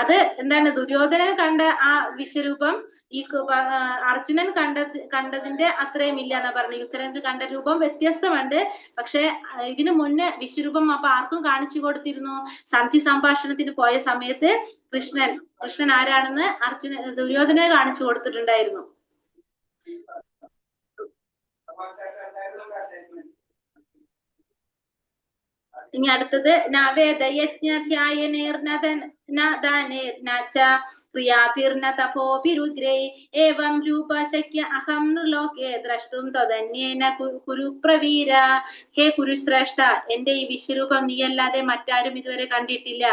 അത് എന്താണ്, ദുര്യോധനൻ കണ്ട ആ വിശ്വരൂപം ഈ അർജുനൻ കണ്ടതിന്റെ അത്രയും ഇല്ല എന്നാ പറഞ്ഞു. യുദ്ധരംഗത്ത് കണ്ട രൂപം വ്യത്യസ്തമുണ്ട്. പക്ഷെ ഇതിനു മുന്നേ വിശ്വരൂപം അപ്പൊ ആർക്കും കാണിച്ചു കൊടുത്തിരുന്നു? സന്ധി സംഭാഷണത്തിന് പോയ സമയത്ത് കൃഷ്ണൻ ആരാണെന്ന് ദുര്യോധനെ കാണിച്ചു കൊടുത്തിട്ടുണ്ടായിരുന്നു. ഇനി അടുത്തത് നവേദയജ്ഞധ്യായനേർനദൻ न दानेर्न च क्रियाभिर्न तपोभिरुग्रै एवं रूपशक्य अहं नृलोके द्रष्टुം തദന്യേന കുരു പ്രവീര. ഹേ കുരുശ്രേഷ്ഠ, എന്റെ ഈ വിശ്വരൂപം നീയല്ലാതെ മറ്റാരും ഇതുവരെ കണ്ടിട്ടില്ല.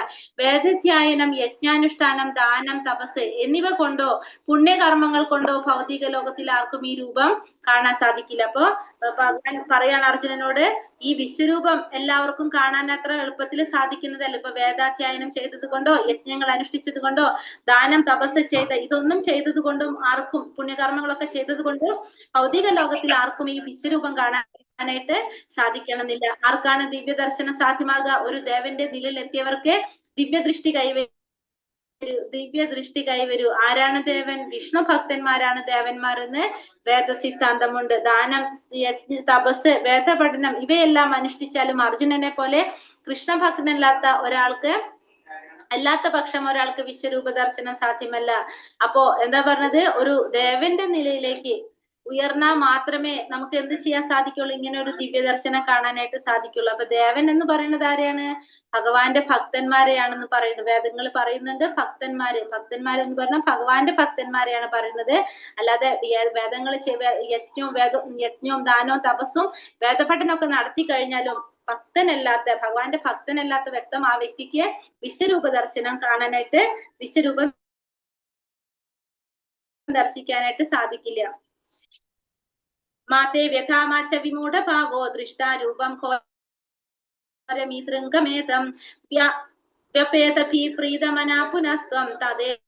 വേദധ്യായനം, യജ്ഞാനുഷ്ഠാനം, ദാനം, തപസ് എന്നിവ കൊണ്ടോ പുണ്യകർമ്മങ്ങൾ കൊണ്ടോ ഭൗതിക ലോകത്തിൽ ആർക്കും ഈ രൂപം കാണാൻ സാധിക്കില്ല. അപ്പൊ ഭഗവാൻ പറയാണ് അർജുനനോട്, ഈ വിശ്വരൂപം എല്ലാവർക്കും കാണാൻ അത്ര എളുപ്പത്തിൽ സാധിക്കുന്നതല്ല. ഇപ്പൊ വേദാധ്യായനം ചെയ്തത് കൊണ്ടോ യജ്ഞങ്ങൾ അനുഷ്ഠിച്ചത് കൊണ്ടോ ദാനം തപസ് ഇതൊന്നും ചെയ്തത് കൊണ്ടും ആർക്കും, പുണ്യകർമ്മങ്ങളൊക്കെ ചെയ്തത് കൊണ്ടും ഭൗതിക ലോകത്തിൽ ആർക്കും ഈ വിശ്വരൂപം കാണാനായിട്ട് സാധിക്കണമെന്നില്ല. ആർക്കാണ് ദിവ്യദർശനം സാധ്യമാകുക? ഒരു ദേവന്റെ നിലയിലെത്തിയവർക്ക് ദിവ്യദൃഷ്ടി കൈവരൂ. ആരാണ് ദേവൻ? വിഷ്ണു ഭക്തന്മാരാണ് ദേവന്മാർ എന്ന് വേദസിദ്ധാന്തമുണ്ട്. ദാനം, തപസ്, വേദപഠനം ഇവയെല്ലാം അനുഷ്ഠിച്ചാലും അർജുനനെ പോലെ കൃഷ്ണഭക്തനല്ലാത്ത ഒരാൾക്ക് അല്ലാത്ത പക്ഷം ഒരാൾക്ക് വിശ്വരൂപ ദർശനം സാധ്യമല്ല. അപ്പോ എന്താ പറഞ്ഞത്? ഒരു ദേവന്റെ നിലയിലേക്ക് ഉയർന്നാൽ മാത്രമേ നമുക്ക് എന്ത് ചെയ്യാൻ സാധിക്കുള്ളൂ? ഇങ്ങനെ ഒരു ദിവ്യ ദർശനം കാണാനായിട്ട് സാധിക്കുള്ളൂ. അപ്പൊ ദേവൻ എന്ന് പറയുന്നത് ആരെയാണ്? ഭഗവാന്റെ ഭക്തന്മാരെയാണെന്ന് പറയുന്നത്. വേദങ്ങൾ പറയുന്നുണ്ട് ഭക്തന്മാരെന്ന് പറഞ്ഞാൽ ഭഗവാന്റെ ഭക്തന്മാരെയാണ് പറയുന്നത്. അല്ലാതെ വേദങ്ങൾ യജ്ഞവും ദാനവും തപസ്സും വേദപഠനമൊക്കെ നടത്തി കഴിഞ്ഞാലും ഭഗവാന്റെ ഭക്തനല്ലാത്ത വ്യക്തം ആ വ്യക്തിക്ക് വിശ്വരൂപ ദർശനം കാണാനായിട്ട്, വിശ്വരൂപം ദർശിക്കാനായിട്ട് സാധിക്കില്ല. മാതേ വ്യഥാമാച്ച വിമൂഢ ഭാവോ ദൃഷ്ടാരൂപം ഘോരമിതൃംഗമേതം വ്യപേതഭീ പ്രീതമനാ പുനസ്ത്വം തദേവത്മേ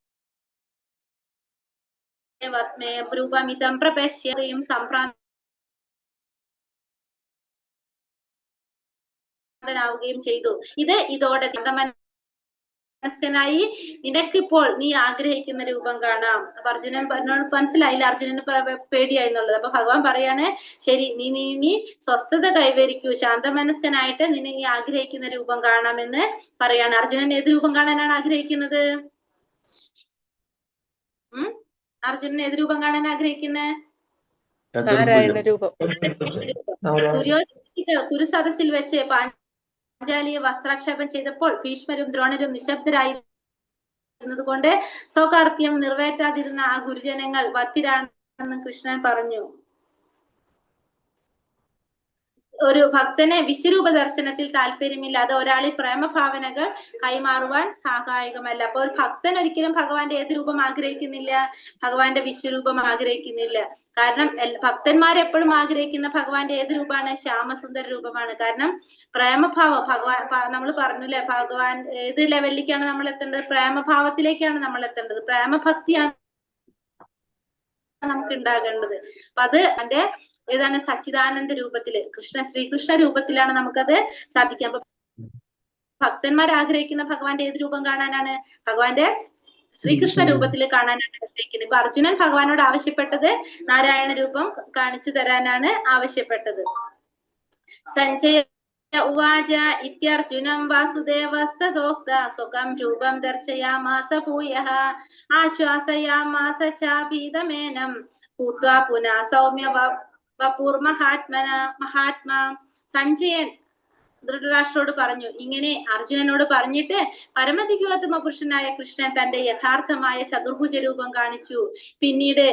ബ്രൂപമിതം പ്രപശ്യം സംഭ്രാന്തനാവുകയും ചെയ്തു. ഇതോടെ മനസ്കനായി നിനക്കിപ്പോൾ നീ ആഗ്രഹിക്കുന്ന രൂപം കാണാം. അപ്പൊ അർജുനൻ മനസ്സിലായില്ല, അർജുനന് പേടിയായി എന്നുള്ളത്. അപ്പൊ ഭഗവാൻ പറയാണ്, ശരി, നീ സ്വസ്ഥത കൈവരിക്കൂ, ശാന്തമനസ്കനായിട്ട് നീ ആഗ്രഹിക്കുന്ന രൂപം കാണാമെന്ന് പറയാണ്. അർജുനൻ ഏത് രൂപം കാണാനാണ് ആഗ്രഹിക്കുന്നത്? അർജുനൻ ഏത് രൂപം കാണാൻ ആഗ്രഹിക്കുന്നത്? നാരായണ രൂപം. ദുര്യോധന കുരുസദസ്സിൽ വെച്ച് പാഞ്ചാലിയെ വസ്ത്രാക്ഷേപം ചെയ്തപ്പോൾ ഭീഷ്മരും ദ്രോണരും നിശബ്ദരായിരുന്നത് കൊണ്ട് സ്വകാർത്തിയം നിറവേറ്റാതിരുന്ന ആ ഗുരുജനങ്ങൾ വത്തിരാണെന്ന് കൃഷ്ണൻ പറഞ്ഞു. ഒരു ഭക്തനെ വിശ്വരൂപ ദർശനത്തിൽ താല്പര്യമില്ലാതെ ഒരാളിൽ പ്രേമഭാവനകൾ കൈമാറുവാൻ സഹായകമല്ല. അപ്പൊ ഒരു ഭക്തൻ ഒരിക്കലും ഭഗവാന്റെ ഏത് രൂപം ആഗ്രഹിക്കുന്നില്ല? ഭഗവാന്റെ വിശ്വരൂപം ആഗ്രഹിക്കുന്നില്ല. കാരണം ഭക്തന്മാരെപ്പോഴും ആഗ്രഹിക്കുന്ന ഭഗവാന്റെ ഏത് രൂപമാണ്? ശ്യാമസുന്ദര രൂപമാണ്. കാരണം പ്രേമഭാവം, നമ്മൾ പറഞ്ഞില്ലേ, ഭഗവാൻ ഏത് ലെവലിലേക്കാണ് നമ്മൾ എത്തേണ്ടത്? പ്രേമഭാവത്തിലേക്കാണ് നമ്മൾ എത്തേണ്ടത്. പ്രേമഭക്തിയാണ് നമുക്ക് ഉണ്ടാകേണ്ടത്. അപ്പൊ അത് അതിന്റെ ഏതാണ്? സച്ചിദാനന്ദ രൂപത്തില്, ശ്രീകൃഷ്ണ രൂപത്തിലാണ് നമുക്കത് സാധിക്കുക. അപ്പൊ ഭക്തന്മാർ ആഗ്രഹിക്കുന്ന ഭഗവാന്റെ ഏത് രൂപം കാണാനാണ്? ഭഗവാന്റെ ശ്രീകൃഷ്ണ രൂപത്തിൽ കാണാനാണ് ആഗ്രഹിക്കുന്നത്. ഇപ്പൊ അർജുനൻ ഭഗവാനോട് ആവശ്യപ്പെട്ടത് നാരായണ രൂപം കാണിച്ചു തരാനാണ് ആവശ്യപ്പെട്ടത്. സഞ്ജയ ഉവാച ഇത്യർജുനം വാസുദേവസ്തദോക്ത സ്വകം രൂപം ദർശയാമാസ ഭൂയഃ ആശ്വാസയാമാസ ചാഭീതമേനം ഭൂത്വാ പുനഃ സൗമ്യ വപുർമഹാത്മാ. സഞ്ജയൻ ധൃതരാഷ്ട്രോട് പറഞ്ഞു, ഇങ്ങനെ അർജുനനോട് പറഞ്ഞിട്ട് പരമദിവ്യോത്തമ പുരുഷനായ കൃഷ്ണൻ തന്റെ യഥാർത്ഥമായ ചതുർഭുജ രൂപം കാണിച്ചു. പിന്നീട്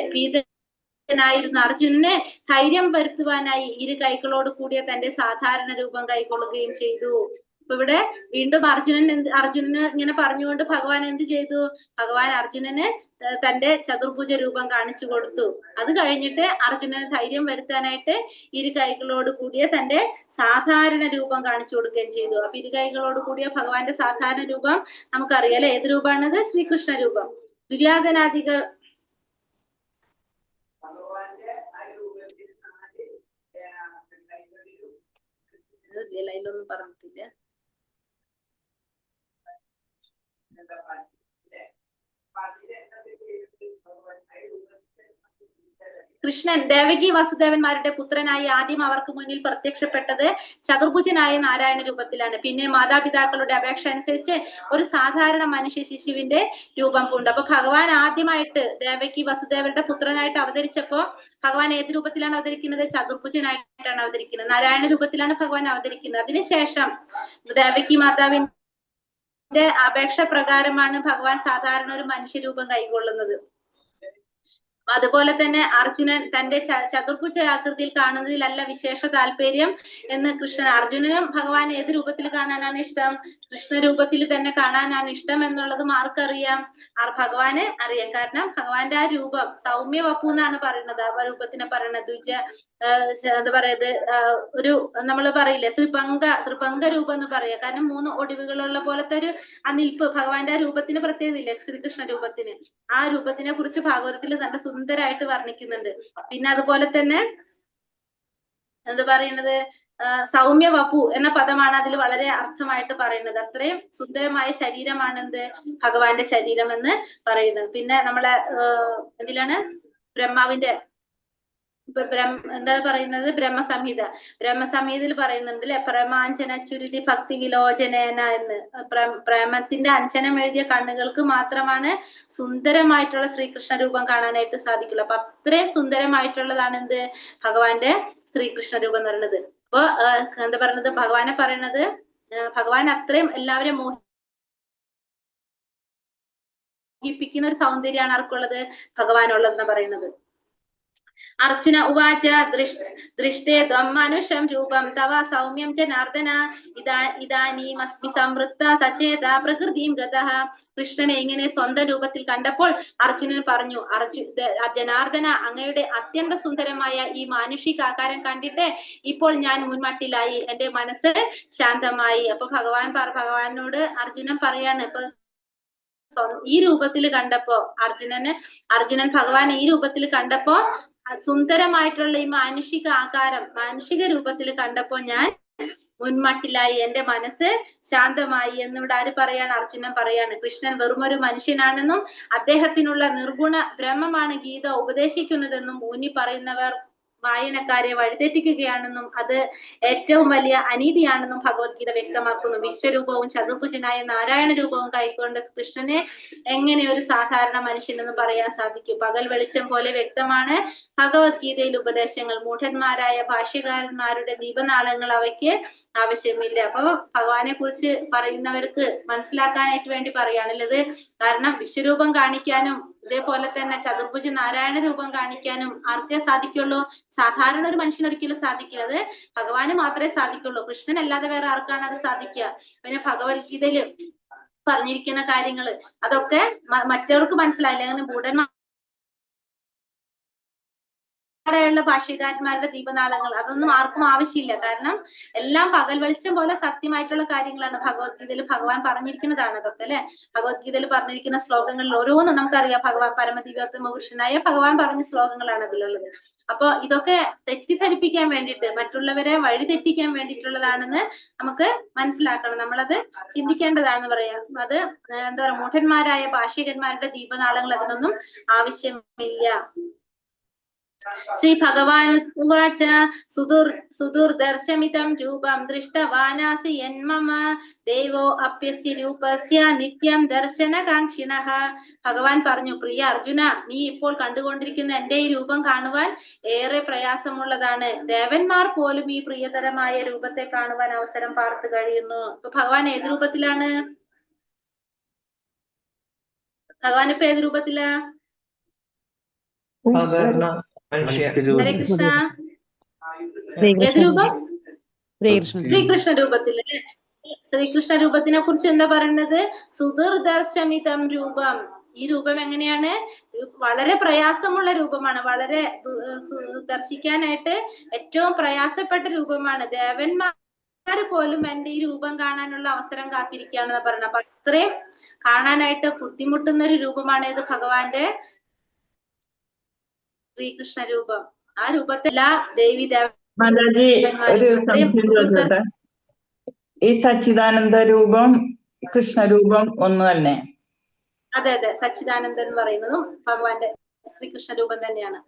ായിരുന്ന അർജുനന് ധൈര്യം വരുത്തുവാനായി ഇരു കൈകളോട് കൂടിയ തന്റെ സാധാരണ രൂപം കൈക്കൊള്ളുകയും ചെയ്തു. അപ്പൊ ഇവിടെ വീണ്ടും അർജുനന് ഇങ്ങനെ പറഞ്ഞുകൊണ്ട് ഭഗവാൻ എന്ത് ചെയ്തു? ഭഗവാൻ അർജുനന് തന്റെ ചതുർഭുജ രൂപം കാണിച്ചു കൊടുത്തു. അത് കഴിഞ്ഞിട്ട് അർജുനന് ധൈര്യം വരുത്താനായിട്ട് ഇരു കൈകളോട് കൂടിയ തന്റെ സാധാരണ രൂപം കാണിച്ചു കൊടുക്കുകയും ചെയ്തു. അപ്പൊ ഇരു കൈകളോട് കൂടിയ ഭഗവാന്റെ സാധാരണ രൂപം നമുക്കറിയാം അല്ലെ? ഏത് രൂപമാണത്? ശ്രീകൃഷ്ണ രൂപം. ദുര്യാധനാദികൾ ലൈലൊന്നും പറഞ്ഞിട്ടില്ല. കൃഷ്ണൻ ദേവകി വസുദേവന്മാരുടെ പുത്രനായി ആദ്യം അവർക്ക് മുന്നിൽ പ്രത്യക്ഷപ്പെട്ടത് ചതുർഭുജനായ നാരായണ രൂപത്തിലാണ്. പിന്നെ മാതാപിതാക്കളുടെ അപേക്ഷ അനുസരിച്ച് ഒരു സാധാരണ മനുഷ്യ ശിശുവിന്റെ രൂപം പൂണ്ടു. അപ്പൊ ഭഗവാൻ ആദ്യമായിട്ട് ദേവകി വസുദേവരുടെ പുത്രനായിട്ട് അവതരിച്ചപ്പോ ഭഗവാൻ ഏത് രൂപത്തിലാണ് അവതരിക്കുന്നത്? ചതുർഭുജനായിട്ടാണ് അവതരിക്കുന്നത്. നാരായണ രൂപത്തിലാണ് ഭഗവാൻ അവതരിക്കുന്നത്. അതിനുശേഷം ദേവകി മാതാവിന്റെ അപേക്ഷ പ്രകാരമാണ് ഭഗവാൻ സാധാരണ ഒരു മനുഷ്യരൂപം കൈക്കൊള്ളുന്നത്. അതുപോലെ തന്നെ അർജുനൻ തന്റെ ചതുർഭുജ ആകൃതിയിൽ കാണുന്നതിലല്ല വിശേഷ താല്പര്യം എന്ന് അർജുനനും ഭഗവാൻ ഏത് രൂപത്തിൽ കാണാനാണ് ഇഷ്ടം? കൃഷ്ണരൂപത്തിൽ തന്നെ കാണാനാണ് ഇഷ്ടം എന്നുള്ളതും ആർക്കറിയാം? ഭഗവാന് അറിയാം. കാരണം ഭഗവാന്റെ ആ രൂപം സൗമ്യ വപു എന്നാണ് പറയുന്നത്. ആ രൂപത്തിനെ പറയുന്നത് എന്താ പറയുന്നത്, ഒരു നമ്മൾ പറയില്ലേ ത്രിഭംഗ രൂപം എന്ന് പറയാ. കാരണം 3 ഒടിവുകളുള്ള പോലത്തെ ഒരു ആ നിൽപ്പ് ഭഗവാന്റെ ആ രൂപത്തിന് പ്രത്യേകത ഇല്ലേ, ശ്രീകൃഷ്ണ രൂപത്തിന്. ആ രൂപത്തിനെ കുറിച്ച് ഭാഗവതത്തിൽ നല്ല സുന്ദരമായിട്ട് വർണ്ണിക്കുന്നുണ്ട്. പിന്നെ അതുപോലെ തന്നെ എന്താ പറയുന്നത്, സൗമ്യ വപു എന്ന പദമാണ് അതിൽ വളരെ അർത്ഥമായിട്ട് പറയുന്നത്. അത്രയും സുന്ദരമായ ശരീരമാണ് എന്ത് ഭഗവാന്റെ ശരീരം എന്ന് പറയുന്നത്. പിന്നെ നമ്മളെ എന്തിലാണ് ബ്രഹ്മാവിന്റെ എന്താ പറയുന്നത്, ബ്രഹ്മസംഹിതയിൽ പറയുന്നുണ്ട് അല്ലെ, പ്രേമാഞ്ചന ചുരുതി ഭക്തി വിലോചനേന എന്ന്. പ്രേമത്തിന്റെ അഞ്ജനം എഴുതിയ കണ്ണുകൾക്ക് മാത്രമാണ് സുന്ദരമായിട്ടുള്ള ശ്രീകൃഷ്ണ രൂപം കാണാനായിട്ട് സാധിക്കുള്ളൂ. അപ്പൊ അത്രയും സുന്ദരമായിട്ടുള്ളതാണ് എന്ത് ഭഗവാന്റെ ശ്രീകൃഷ്ണ രൂപം എന്ന് പറയുന്നത്. അപ്പൊ എന്താ പറയുന്നത്, ഭഗവാനെ പറയണത് ഭഗവാൻ അത്രയും എല്ലാവരെയും മോഹിപ്പിക്കുന്ന ഒരു സൗന്ദര്യമാണ് ആർക്കുള്ളത്? ഭഗവാനുള്ളതെന്ന് പറയുന്നത്. അർജുന ഉവാച ദൃഷ്ടേ ത്വം മനുഷ്യം രൂപം തവ സൗമ്യം ജനാർദ്ദന ഇദാനീമസ്മി സംവൃത്ത സചേത പ്രകൃതിം ഗതഃ. കൃഷ്ണനെ ഇങ്ങനെ സ്വന്തം രൂപത്തിൽ കണ്ടപ്പോൾ അർജുനൻ പറഞ്ഞു, ജനാർദ്ദന, അങ്ങയുടെ അത്യന്ത സുന്ദരമായ ഈ മാനുഷിക ആകാരം കണ്ടിട്ട് ഇപ്പോൾ ഞാൻ മുൻമട്ടിലായി, എന്റെ മനസ്സ് ശാന്തമായി. അപ്പൊ ഭഗവാനോട് അർജുനൻ പറയാണ്, ഇപ്പൊ ഈ രൂപത്തിൽ കണ്ടപ്പോ അർജുനൻ ഭഗവാൻ ഈ രൂപത്തിൽ കണ്ടപ്പോ സുന്ദരമായിട്ടുള്ള ഈ മാനുഷിക ആകാരം മാനുഷിക രൂപത്തിൽ കണ്ടപ്പോ ഞാൻ മുൻമട്ടിലായി, എന്റെ മനസ്സ് ശാന്തമായി എന്നിവിടെ ആര് പറയാണ്? അർജുനൻ പറയാണ്. കൃഷ്ണൻ വെറുമൊരു മനുഷ്യനാണെന്നും അദ്ദേഹത്തിനുള്ള നിർഗുണ ബ്രഹ്മമാണ് ഗീത ഉപദേശിക്കുന്നതെന്നും ഊന്നി പറയുന്നവർ വായനക്കാരെ വഴിതെറ്റിക്കുകയാണെന്നും അത് ഏറ്റവും വലിയ അനീതിയാണെന്നും ഭഗവത്ഗീത വ്യക്തമാക്കുന്നു. വിശ്വരൂപവും ചതുർഭുജനായ നാരായണ രൂപവും കൈക്കൊണ്ട് കൃഷ്ണനെ എങ്ങനെ ഒരു സാധാരണ മനുഷ്യനെന്ന് പറയാൻ സാധിക്കും? പകൽ വെളിച്ചം പോലെ വ്യക്തമാണ് ഭഗവത്ഗീതയിൽ ഉപദേശങ്ങൾ. മൂഢന്മാരായ ഭാഷ്യകാരന്മാരുടെ ദീപനാളങ്ങൾ അവയ്ക്ക് ആവശ്യമില്ല. അപ്പൊ ഭഗവാനെ കുറിച്ച് പറയുന്നവർക്ക് മനസ്സിലാക്കാനായിട്ട് വേണ്ടി പറയാനുള്ളത്. കാരണം വിശ്വരൂപം കാണിക്കാനും ഇതേപോലെ തന്നെ ചതുർഭുജ നാരായണ രൂപം കാണിക്കാനും ആർക്കേ സാധിക്കുള്ളൂ? സാധാരണ ഒരു മനുഷ്യന് ഒരിക്കലും സാധിക്കില്ല. അത് ഭഗവാന് മാത്രമേ സാധിക്കുള്ളൂ. കൃഷ്ണൻ അല്ലാതെ വേറെ ആർക്കാണ് അത് സാധിക്കുക? പിന്നെ ഭഗവത്ഗീതയില് പറഞ്ഞിരിക്കുന്ന കാര്യങ്ങള് അതൊക്കെ മറ്റവർക്ക് മനസ്സിലായില്ല. അങ്ങനെ ായുള്ള ഭാഷ്യകാരന്മാരുടെ ദീപനാളങ്ങൾ അതൊന്നും ആർക്കും ആവശ്യമില്ല. കാരണം എല്ലാം പകൽ വെളിച്ചം പോലെ സത്യമായിട്ടുള്ള കാര്യങ്ങളാണ് ഭഗവത്ഗീതയിൽ ഭഗവാൻ പറഞ്ഞിരിക്കുന്നതാണ് അതൊക്കെ അല്ലെ. ഭഗവത്ഗീതയിൽ പറഞ്ഞിരിക്കുന്ന ശ്ലോകങ്ങളിൽ ഓരോന്നും നമുക്കറിയാം ഭഗവാൻ പരമദിവ്യോത്തമ പുരുഷനായ ഭഗവാൻ പറഞ്ഞ ശ്ലോകങ്ങളാണ് അതിലുള്ളത്. അപ്പൊ ഇതൊക്കെ തെറ്റിദ്ധരിപ്പിക്കാൻ വേണ്ടിയിട്ട്, മറ്റുള്ളവരെ വഴിതെറ്റിക്കാൻ വേണ്ടിയിട്ടുള്ളതാണെന്ന് നമുക്ക് മനസ്സിലാക്കണം. നമ്മളത് ചിന്തിക്കേണ്ടതാണെന്ന് പറയാം. അത് എന്താ പറയുക, മൂഢന്മാരായ ഭാഷ്യകന്മാരുടെ ദീപനാളങ്ങൾ അതിനൊന്നും ആവശ്യമില്ല. ശ്രീ ഭഗവാൻ ഉവാച സുദുർദർശമിതം രൂപം ദൃഷ്ടവാനാസി യന്മമ ദേവോ അപ്യസ്യ രൂപസ്യ നിത്യം ദർശനകാംക്ഷിണഃ. ഭഗവാൻ പറഞ്ഞു, പ്രിയ അർജുന, നീ ഇപ്പോൾ കണ്ടുകൊണ്ടിരിക്കുന്ന എന്റെ ഈ രൂപം കാണുവാൻ ഏറെ പ്രയാസമുള്ളതാണ്. ദേവന്മാർ പോലും ഈ പ്രിയതരമായ രൂപത്തെ കാണുവാൻ അവസരം പാർത്തു കഴിയുന്നു. ഇപ്പൊ ഭഗവാൻ ഏത് രൂപത്തിലാണ്? ഭഗവാൻ ഇപ്പൊ ഏത് രൂപത്തിലാ? സാധാരണ മനുഷ്യ. ഹരേ കൃഷ്ണ. ഏത് രൂപം? ശ്രീകൃഷ്ണ രൂപത്തില്. ശ്രീകൃഷ്ണ രൂപത്തിനെ കുറിച്ച് എന്താ പറയുന്നത്? സുദുർദർശമിതം രൂപം. ഈ രൂപം എങ്ങനെയാണ്? വളരെ പ്രയാസമുള്ള രൂപമാണ്. വളരെ ദർശിക്കാനായിട്ട് ഏറ്റവും പ്രയാസപ്പെട്ട രൂപമാണ്. ദേവന്മാര് പോലും എന്റെ ഈ രൂപം കാണാനുള്ള അവസരം കാത്തിരിക്കുകയാണെന്ന് പറയുന്നത്. അപ്പൊ അത്രയും കാണാനായിട്ട് ബുദ്ധിമുട്ടുന്ന ഒരു രൂപമാണ് ഇത് ഭഗവാന്റെ ശ്രീകൃഷ്ണ രൂപം. ആ രൂപത്തില ദേവി ദേവന്മാരും ഈ സച്ചിദാനന്ദ രൂപം കൃഷ്ണരൂപം ഒന്ന് തന്നെ? അതെ അതെ, സച്ചിദാനന്ദൻ എന്ന് പറയുന്നതും ഭഗവാന്റെ ശ്രീകൃഷ്ണ രൂപം തന്നെയാണ്.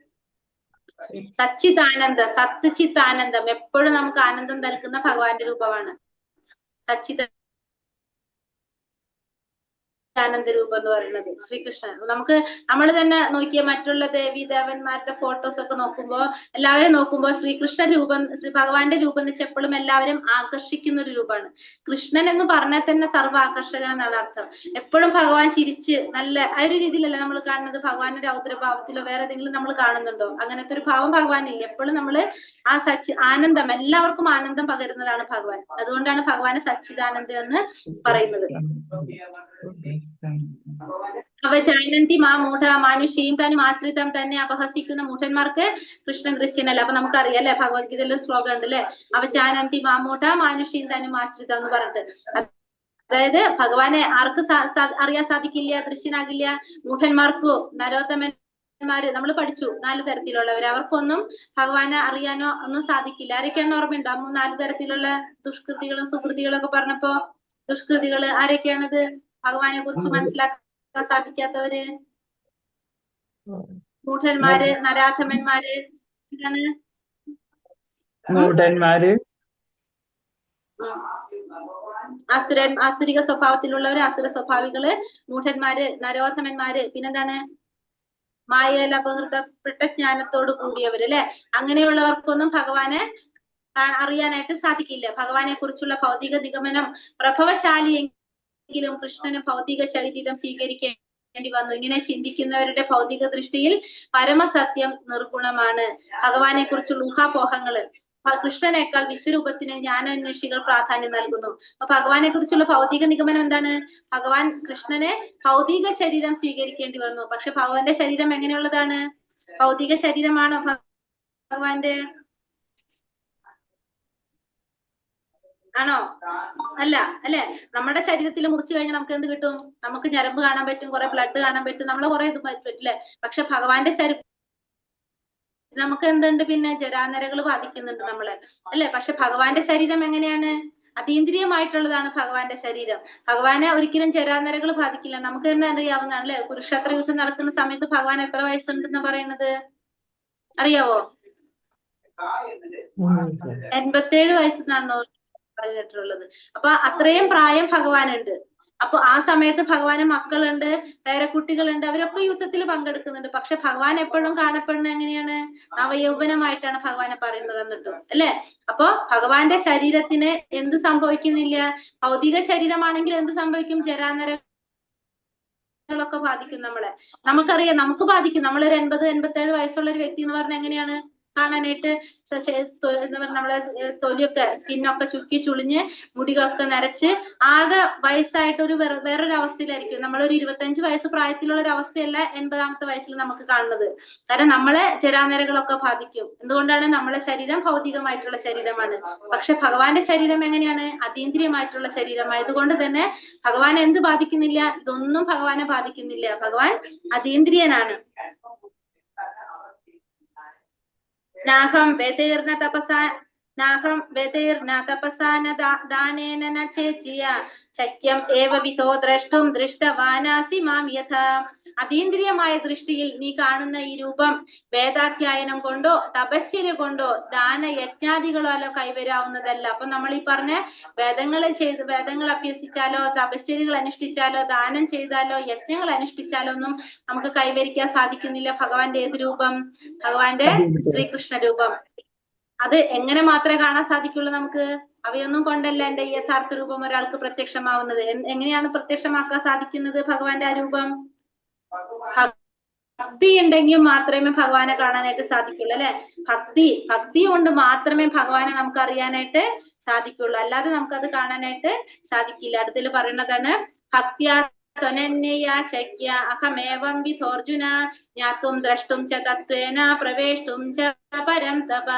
സച്ചിദാനന്ദം, സത്ചിത്താനന്ദം, എപ്പോഴും നമുക്ക് ആനന്ദം നൽകുന്ന ഭഗവാന്റെ രൂപമാണ് സച്ചിദാനന്ദ. ആനന്ദ രൂപം എന്ന് പറയുന്നത് ശ്രീകൃഷ്ണൻ. നമ്മൾ തന്നെ നോക്കിയ മറ്റുള്ള ദേവി ദേവന്മാരുടെ ഫോട്ടോസ് ഒക്കെ നോക്കുമ്പോ എല്ലാവരും നോക്കുമ്പോ ശ്രീകൃഷ്ണ രൂപം, ശ്രീ ഭഗവാന്റെ രൂപം എന്ന് വെച്ചാൽ എപ്പോഴും എല്ലാവരും ആകർഷിക്കുന്ന ഒരു രൂപമാണ്. കൃഷ്ണൻ എന്ന് പറഞ്ഞാൽ തന്നെ സർവ്വ ആകർഷകൻ എന്നാണ് അർത്ഥം. എപ്പോഴും ഭഗവാൻ ചിരിച്ച് നല്ല ആ ഒരു രീതിയിലല്ല നമ്മൾ കാണുന്നത്. ഭഗവാന്റെ രൗദ്രഭാവത്തിലോ വേറെ ഏതെങ്കിലും നമ്മൾ കാണുന്നുണ്ടോ? അങ്ങനത്തെ ഒരു ഭാവം ഭഗവാനില്ല. എപ്പോഴും നമ്മൾ ആ ആനന്ദം, എല്ലാവർക്കും ആനന്ദം പകരുന്നതാണ് ഭഗവാൻ. അതുകൊണ്ടാണ് ഭഗവാനെ സച്ചിദാനന്ദൻ എന്ന് പറയുന്നത്. അവജാനന്തി മാ മൂഢ മാനുഷ്യം താനും ആശ്രിതം തന്നെ അപഹസിക്കുന്ന മൂഢന്മാർക്ക് കൃഷ്ണൻ ദൃശ്യനല്ല. അപ്പൊ നമുക്കറിയാം അല്ലെ, ഭഗവത്ഗീതയിൽ ഒരു ശ്ലോകം ഉണ്ട് അല്ലെ, അവജാനന്തി മാ മൂഢ മാനുഷ്യം താനും ആശ്രിതം എന്ന് പറഞ്ഞിട്ട്. അതായത് ഭഗവാനെ ആർക്ക് അറിയാൻ സാധിക്കില്ല, ദൃശ്യനാകില്ല. മൂഢന്മാർക്കോ നരോത്തമന്മാര് നമ്മൾ പഠിച്ചു 4 തരത്തിലുള്ളവർ, അവർക്കൊന്നും ഭഗവാനെ അറിയാനോ ഒന്നും സാധിക്കില്ല. ആരൊക്കെയാണ് ഓർമ്മയുണ്ടോ? 4 തരത്തിലുള്ള ദുഷ്കൃതികളും സുകൃതികളും ഒക്കെ പറഞ്ഞപ്പോ ദുഷ്കൃതികള് ആരൊക്കെയാണത്? ഭഗവാനെ കുറിച്ച് മനസ്സിലാക്കാൻ സാധിക്കാത്തവര്, മൂഢന്മാര്, നരാധമന്മാര്, മൂഢന്മാര്, ആസുരിക സ്വഭാവത്തിലുള്ളവര്, അസുര സ്വഭാവികള്, മൂഢന്മാര്, നരോധമന്മാര്, പിന്നെന്താണ് മായയിൽ അപഹൃതപ്പെട്ട ജ്ഞാനത്തോട് കൂടിയവര് അല്ലെ. അങ്ങനെയുള്ളവർക്കൊന്നും ഭഗവാനെ അറിയാനായിട്ട് സാധിക്കില്ല. ഭഗവാനെ കുറിച്ചുള്ള ഭൗതിക നിഗമനം പ്രഭവശാലിയെങ്കിലും കൃഷ്ണന് ഭൗതിക ശരീരം സ്വീകരിക്കേണ്ടി വന്നു. ഇങ്ങനെ ചിന്തിക്കുന്നവരുടെ ഭൗതിക ദൃഷ്ടിയിൽ പരമസത്യം നിർഗുണമാണ്. ഭഗവാനെ കുറിച്ചുള്ള ഊഹാപോഹങ്ങള്, കൃഷ്ണനേക്കാൾ വിശ്വരൂപത്തിന് ജ്ഞാനാന്വേഷികൾ പ്രാധാന്യം നൽകുന്നു. അപ്പൊ ഭഗവാനെ കുറിച്ചുള്ള ഭൗതിക നിഗമനം എന്താണ്? ഭഗവാൻ കൃഷ്ണന് ഭൗതിക ശരീരം സ്വീകരിക്കേണ്ടി വന്നു. പക്ഷെ ഭഗവാന്റെ ശരീരം എങ്ങനെയുള്ളതാണ്? ഭൗതിക ശരീരമാണോ ഭഗവാന്റെ? ആണോ? അല്ല അല്ലെ. നമ്മുടെ ശരീരത്തിൽ മുറിച്ചു കഴിഞ്ഞാൽ നമുക്ക് എന്ത് കിട്ടും? നമുക്ക് ഞരമ്പ് കാണാൻ പറ്റും, കുറെ ബ്ലഡ് കാണാൻ പറ്റും, നമ്മളെ കുറെ ഇത് പറ്റില്ലേ. പക്ഷെ ഭഗവാന്റെ ശരീരം നമുക്ക് എന്തുണ്ട്? പിന്നെ ജരാനരകൾ ബാധിക്കുന്നുണ്ട് നമ്മളെ അല്ലെ. പക്ഷെ ഭഗവാന്റെ ശരീരം എങ്ങനെയാണ്? അതീന്ദ്രിയമായിട്ടുള്ളതാണ് ഭഗവാന്റെ ശരീരം. ഭഗവാനെ ഒരിക്കലും ജരാനരകൾ ബാധിക്കില്ല. നമുക്ക് തന്നെ അറിയാവുന്നതാണ് അല്ലെ. കുരുക്ഷേത്ര യുദ്ധം നടക്കുന്ന സമയത്ത് ഭഗവാൻ എത്ര വയസ്സുണ്ടെന്ന് പറയുന്നത് അറിയാവോ? 87 വയസ്സെന്നാണോ പറഞ്ഞിട്ടുള്ളത്. അപ്പൊ അത്രയും പ്രായം ഭഗവാനുണ്ട്. അപ്പൊ ആ സമയത്ത് ഭഗവാന് മക്കളുണ്ട്, പേരക്കുട്ടികളുണ്ട്, അവരൊക്കെ യുദ്ധത്തിൽ പങ്കെടുക്കുന്നുണ്ട്. പക്ഷെ ഭഗവാൻ എപ്പോഴും കാണപ്പെടുന്നത് എങ്ങനെയാണ്? നവയൗവനമായിട്ടാണ് ഭഗവാനെ പറയുന്നത് എന്നിട്ടും അല്ലെ. അപ്പൊ ഭഗവാന്റെ ശരീരത്തിന് എന്ത് സംഭവിക്കുന്നില്ല? ഭൗതിക ശരീരമാണെങ്കിൽ എന്ത് സംഭവിക്കും? ജരാനരകളൊക്കെ ബാധിക്കും നമ്മളെ. നമുക്കറിയാം, നമുക്ക് ബാധിക്കും. നമ്മളൊരു 80-87 വയസ്സുള്ള ഒരു വ്യക്തി എന്ന് പറഞ്ഞാൽ എങ്ങനെയാണ് കാണാനായിട്ട്? എന്താ പറയുക, നമ്മളെ തൊലിയൊക്കെ, സ്കിന്നൊക്കെ ചുക്കി ചുളിഞ്ഞ് മുടികളൊക്കെ നരച്ച് ആകെ വയസ്സായിട്ട് വേറൊരു അവസ്ഥയിലായിരിക്കും. നമ്മളൊരു 25 വയസ്സ് പ്രായത്തിലുള്ള ഒരു അവസ്ഥയല്ല 80ാമത്തെ വയസ്സിൽ നമുക്ക് കാണുന്നത്. കാരണം നമ്മളെ ജരാനരകളൊക്കെ ബാധിക്കും. എന്തുകൊണ്ടാണ്? നമ്മളെ ശരീരം ഭൗതികമായിട്ടുള്ള ശരീരമാണ്. പക്ഷെ ഭഗവാന്റെ ശരീരം എങ്ങനെയാണ്? അതീന്ദ്രിയമായിട്ടുള്ള ശരീരമായതുകൊണ്ട് തന്നെ ഭഗവാൻ എന്ത് ബാധിക്കുന്നില്ല? ഇതൊന്നും ഭഗവാനെ ബാധിക്കുന്നില്ല. ഭഗവാൻ അതീന്ദ്രിയനാണ്. നാഹം വേദൈർന തപസാന ദാനേന ന ചേച്യ ശക്യം ഏവ വിധോ ദ്രഷ്ടും ദൃഷ്ടവാനാസി മാം യഥാ. അതീന്ദ്രിയമായ ദൃഷ്ടിയിൽ നീ കാണുന്ന ഈ രൂപം വേദാധ്യായനം കൊണ്ടോ തപശ്ചര്യ കൊണ്ടോ ദാന യജ്ഞാദികളാലോ കൈവരാവുന്നതല്ല. അപ്പൊ നമ്മൾ ഈ പറഞ്ഞ വേദങ്ങൾ അഭ്യസിച്ചാലോ തപശ്ചര്യകൾ അനുഷ്ഠിച്ചാലോ ദാനം ചെയ്താലോ യജ്ഞങ്ങൾ അനുഷ്ഠിച്ചാലോ ഒന്നും നമുക്ക് കൈവരിക്കാൻ സാധിക്കുന്നില്ല ഭഗവാന്റെ ഏത് രൂപം? ഭഗവാന്റെ ശ്രീകൃഷ്ണ രൂപം. അത് എങ്ങനെ മാത്രമേ കാണാൻ സാധിക്കുള്ളൂ നമുക്ക്? അവയൊന്നും കൊണ്ടല്ല എന്റെ യഥാർത്ഥ രൂപം ഒരാൾക്ക് പ്രത്യക്ഷമാവുന്നത്. എങ്ങനെയാണ് പ്രത്യക്ഷമാക്കാൻ സാധിക്കുന്നത് ഭഗവാന്റെ ആ രൂപം? ഭക്തി ഉണ്ടെങ്കിൽ മാത്രമേ ഭഗവാനെ കാണാനായിട്ട് സാധിക്കുള്ളൂ അല്ലെ. ഭക്തി കൊണ്ട് മാത്രമേ ഭഗവാനെ നമുക്ക് അറിയാനായിട്ട് സാധിക്കുള്ളൂ. അല്ലാതെ നമുക്കത് കാണാനായിട്ട് സാധിക്കില്ല. അടുത്തിൽ പറയുന്നതാണ് ഭക്തിയാ ത്വനന്യയാ ശക്യ അഹമേവം വിധോർജുന ജ്ഞാതും ദ്രഷ്ടും ച തത്വേന പ്രവേഷ്ടും ച പരം തപ.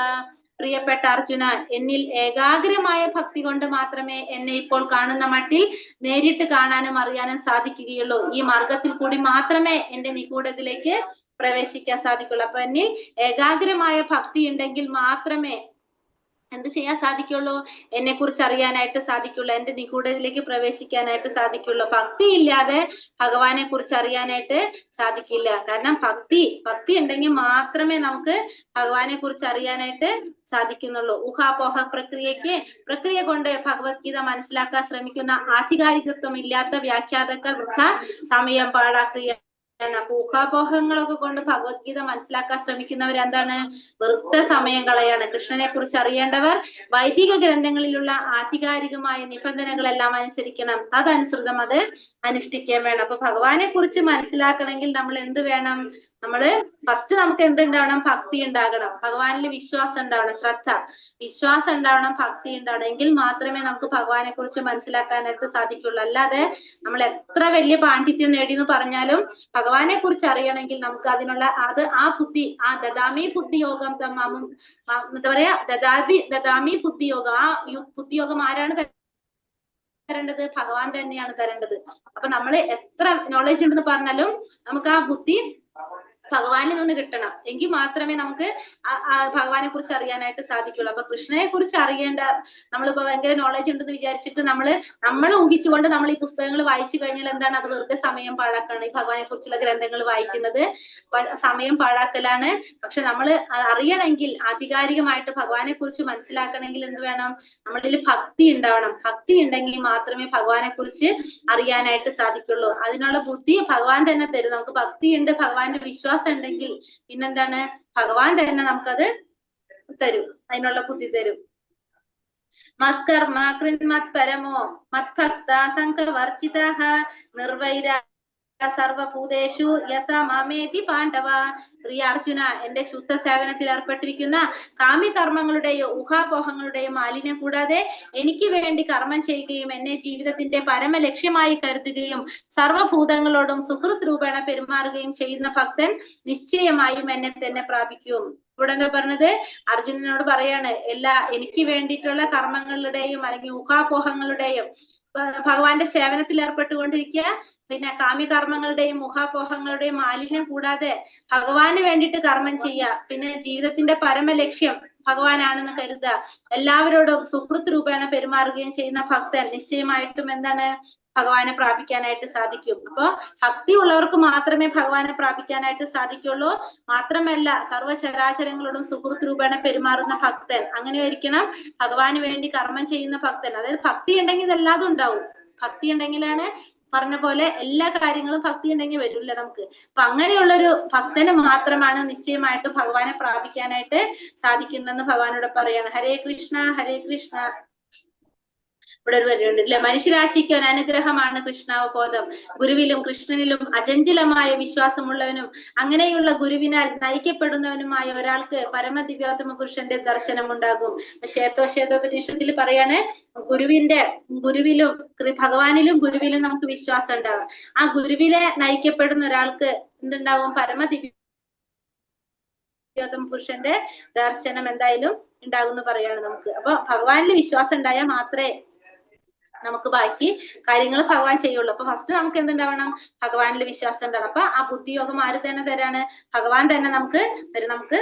പ്രിയപ്പെട്ട അർജുന, എന്നിൽ ഏകാഗ്രമായ ഭക്തി കൊണ്ട് മാത്രമേ എന്നെ ഇപ്പോൾ കാണുന്ന മട്ടിൽ നേരിട്ട് കാണാനും അറിയാനും സാധിക്കുകയുള്ളൂ. ഈ മാർഗത്തിൽ കൂടി മാത്രമേ എന്റെ നിഗൂഢത്തിലേക്ക് പ്രവേശിക്കാൻ സാധിക്കുള്ളൂ. അപ്പൊ എന്നിൽ ഏകാഗ്രമായ ഭക്തി ഉണ്ടെങ്കിൽ മാത്രമേ എന്ത് ചെയ്യാൻ സാധിക്കുള്ളൂ? എന്നെ കുറിച്ച് അറിയാനായിട്ട് സാധിക്കുള്ളൂ, എന്റെ നിഗൂഢതയിലേക്ക് പ്രവേശിക്കാനായിട്ട് സാധിക്കുള്ളൂ. ഭക്തി ഇല്ലാതെ ഭഗവാനെ കുറിച്ച് അറിയാനായിട്ട് സാധിക്കില്ല. കാരണം ഭക്തി ഉണ്ടെങ്കിൽ മാത്രമേ നമുക്ക് ഭഗവാനെ കുറിച്ച് അറിയാനായിട്ട് സാധിക്കുന്നുള്ളൂ. ഊഹാപോഹ പ്രക്രിയ കൊണ്ട് ഭഗവത്ഗീത മനസ്സിലാക്കാൻ ശ്രമിക്കുന്ന ആധികാരികത്വം ഇല്ലാത്ത വ്യാഖ്യാതാക്കൾ വൃഥ സമയം പാഴാക്കുക. അപ്പൊ ഊഹാപോഹങ്ങളൊക്കെ കൊണ്ട് ഭഗവത്ഗീത മനസ്സിലാക്കാൻ ശ്രമിക്കുന്നവരെന്താണ്? വെറുതെ സമയം കളയാണ്. കൃഷ്ണനെ കുറിച്ച് അറിയേണ്ടവർ വൈദിക ഗ്രന്ഥങ്ങളിലുള്ള ആധികാരികമായ നിബന്ധനകളെല്ലാം അനുസരിക്കണം, അതനുസൃതം അത് അനുഷ്ഠിക്കാൻ വേണം. അപ്പൊ ഭഗവാനെ കുറിച്ച് മനസ്സിലാക്കണമെങ്കിൽ നമ്മൾ എന്ത് വേണം? ഫസ്റ്റ് നമുക്ക് എന്തുണ്ടാവണം? ഭക്തി ഉണ്ടാകണം, ഭഗവാനിൽ വിശ്വാസം ഉണ്ടാവണം, വിശ്വാസം ഉണ്ടാവണം, ഭക്തി ഉണ്ടാവണം. എങ്കിൽ മാത്രമേ നമുക്ക് ഭഗവാനെ കുറിച്ച് മനസ്സിലാക്കാനായിട്ട് സാധിക്കുള്ളൂ. അല്ലാതെ നമ്മൾ എത്ര വലിയ പാണ്ഡിത്യം നേടിയെന്ന് പറഞ്ഞാലും ഭഗവാനെ കുറിച്ച് അറിയണമെങ്കിൽ നമുക്ക് അതിനുള്ള ആ ദദാമി ബുദ്ധിയോഗം എന്താ പറയാ, ദദാമി ബുദ്ധിയോഗം, ആ ബുദ്ധിയോഗം ആരാണ് തരേണ്ടത്? ഭഗവാൻ തന്നെയാണ് തരേണ്ടത്. അപ്പൊ നമ്മൾ എത്ര നോളജ് ഉണ്ടെന്ന് പറഞ്ഞാലും നമുക്ക് ആ ബുദ്ധി ഭഗവാനിൽ നിന്ന് കിട്ടണം. എങ്കിൽ മാത്രമേ നമുക്ക് ഭഗവാനെ കുറിച്ച് അറിയാനായിട്ട് സാധിക്കുള്ളൂ. അപ്പൊ കൃഷ്ണനെ കുറിച്ച് അറിയേണ്ട, നമ്മളിപ്പോ ഭയങ്കര നോളജ് ഉണ്ടെന്ന് വിചാരിച്ചിട്ട് നമ്മൾ ഊഹിച്ചുകൊണ്ട് നമ്മൾ ഈ പുസ്തകങ്ങൾ വായിച്ചു കഴിഞ്ഞാൽ എന്താണ്? അത് വെറുതെ സമയം പാഴാക്കാണ്. ഈ ഭഗവാനെ കുറിച്ചുള്ള ഗ്രന്ഥങ്ങൾ വായിക്കുന്നത് സമയം പാഴാക്കലാണ്. പക്ഷെ നമ്മൾ അറിയണമെങ്കിൽ, ആധികാരികമായിട്ട് ഭഗവാനെ കുറിച്ച് മനസ്സിലാക്കണമെങ്കിൽ എന്ത് വേണം? നമ്മളിൽ ഭക്തി ഉണ്ടാവണം. ഭക്തി ഉണ്ടെങ്കിൽ മാത്രമേ ഭഗവാനെ കുറിച്ച് അറിയാനായിട്ട് സാധിക്കുള്ളൂ. അതിനുള്ള ബുദ്ധി ഭഗവാൻ തന്നെ തരും. നമുക്ക് ഭക്തിയുണ്ട്, ഭഗവാന്റെ വിശ്വാസം ഉണ്ടെങ്കിൽ പിന്നെന്താണ്? ഭഗവാൻ തന്നെ നമുക്കത് തരും, അതിനുള്ള ബുദ്ധി തരും. മത്കർമ്മ കൃന്മത്പരമോ മത്ഭക്ത സംഘവർജിതഃ നിർവൈര സർവഭൂതേഷു യസമേതി പാണ്ഡവ. പ്രിയ അർജുന, എന്റെ ശുദ്ധ സേവനത്തിൽ ഏർപ്പെട്ടിരിക്കുന്ന കാമ്യകർമ്മങ്ങളുടെയോ ഊഹാപോഹങ്ങളുടെയോ മാലിന്യം കൂടാതെ എനിക്ക് വേണ്ടി കർമ്മം ചെയ്യുകയും എന്നെ ജീവിതത്തിന്റെ പരമലക്ഷ്യമായി കരുതുകയും സർവഭൂതങ്ങളോടും സുഹൃത്ത് രൂപേണ പെരുമാറുകയും ചെയ്യുന്ന ഭക്തൻ നിശ്ചയമായും എന്നെ തന്നെ പ്രാപിക്കും. ഇവിടെ എന്താ പറഞ്ഞത്? അർജുനനോട് പറയാണ്, എനിക്ക് വേണ്ടിയിട്ടുള്ള കർമ്മങ്ങളുടെയും അല്ലെങ്കിൽ ഊഹാപോഹങ്ങളുടെയും ഭഗവാന്റെ സേവനത്തിൽ ഏർപ്പെട്ടുകൊണ്ടിരിക്കുക, പിന്നെ കാമ്യകർമ്മങ്ങളുടെയും മുഖാപോഹങ്ങളുടെയും മാലിന്യം കൂടാതെ ഭഗവാന് വേണ്ടിയിട്ട് കർമ്മം ചെയ്യുക, പിന്നെ ജീവിതത്തിന്റെ പരമലക്ഷ്യം ഭഗവാനാണെന്ന് കരുതുക, എല്ലാവരോടും സുഹൃത്ത് രൂപേണ പെരുമാറുകയും ചെയ്യുന്ന ഭക്തൻ നിശ്ചയമായിട്ടും എന്താണ്? ഭഗവാനെ പ്രാപിക്കാനായിട്ട് സാധിക്കും. അപ്പൊ ഭക്തി ഉള്ളവർക്ക് മാത്രമേ ഭഗവാനെ പ്രാപിക്കാനായിട്ട് സാധിക്കുള്ളൂ. മാത്രമല്ല സർവ്വചരാചരങ്ങളോടും സുഹൃത്ത് രൂപേണ പെരുമാറുന്ന ഭക്തൻ, അങ്ങനെ ഒരിക്കണം ഭഗവാന് വേണ്ടി കർമ്മം ചെയ്യുന്ന ഭക്തൻ. അതായത് ഭക്തി ഉണ്ടെങ്കിൽ ഇതെല്ലാതും ഉണ്ടാവും. ഭക്തി ഉണ്ടെങ്കിലാണ് പറഞ്ഞ പോലെ എല്ലാ കാര്യങ്ങളും ഭക്തി ഉണ്ടെങ്കിൽ വരില്ല നമുക്ക്. അപ്പൊ അങ്ങനെയുള്ളൊരു ഭക്തന് മാത്രമാണ് നിശ്ചയമായിട്ട് ഭഗവാനെ പ്രാപിക്കാനായിട്ട് സാധിക്കുന്നതെന്ന് ഭഗവാനോട് പറയാണ്. ഹരേ കൃഷ്ണ ഹരേ കൃഷ്ണ. ഇവിടെ ഒരു വരിയുണ്ട് അല്ലെ, മനുഷ്യരാശിക്ക് ഒരു അനുഗ്രഹമാണ് കൃഷ്ണാവബോധം. ഗുരുവിലും കൃഷ്ണനിലും അചഞ്ചലമായ വിശ്വാസമുള്ളവനും അങ്ങനെയുള്ള ഗുരുവിനാൽ നയിക്കപ്പെടുന്നവനുമായ ഒരാൾക്ക് പരമദിവ്യോത്തമ പുരുഷന്റെ ദർശനം ഉണ്ടാകും. ശ്വേതോപനിഷത്തിൽ പറയാണ്, ഗുരുവിലും ഭഗവാനിലും ഗുരുവിലും നമുക്ക് വിശ്വാസം ഉണ്ടാകും. ആ ഗുരുവിലെ നയിക്കപ്പെടുന്ന ഒരാൾക്ക് എന്തുണ്ടാവും? പരമദിവ്യോത്തമ പുരുഷന്റെ ദർശനം എന്തായാലും ഉണ്ടാകും എന്ന് പറയാണ് നമുക്ക്. അപ്പൊ ഭഗവാനിൽ വിശ്വാസം ഉണ്ടായാൽ മാത്രമേ നമുക്ക് ബാക്കി കാര്യങ്ങൾ ഭഗവാൻ ചെയ്യുള്ളൂ. അപ്പൊ ഫസ്റ്റ് നമുക്ക് എന്തുണ്ടാവണം? ഭഗവാനിൽ വിശ്വാസം ഉണ്ടാവണം. അപ്പൊ ആ ബുദ്ധിയോഗം ആര് തന്നെ തരാണ്? ഭഗവാൻ തന്നെ നമുക്ക് തരും. നമുക്ക്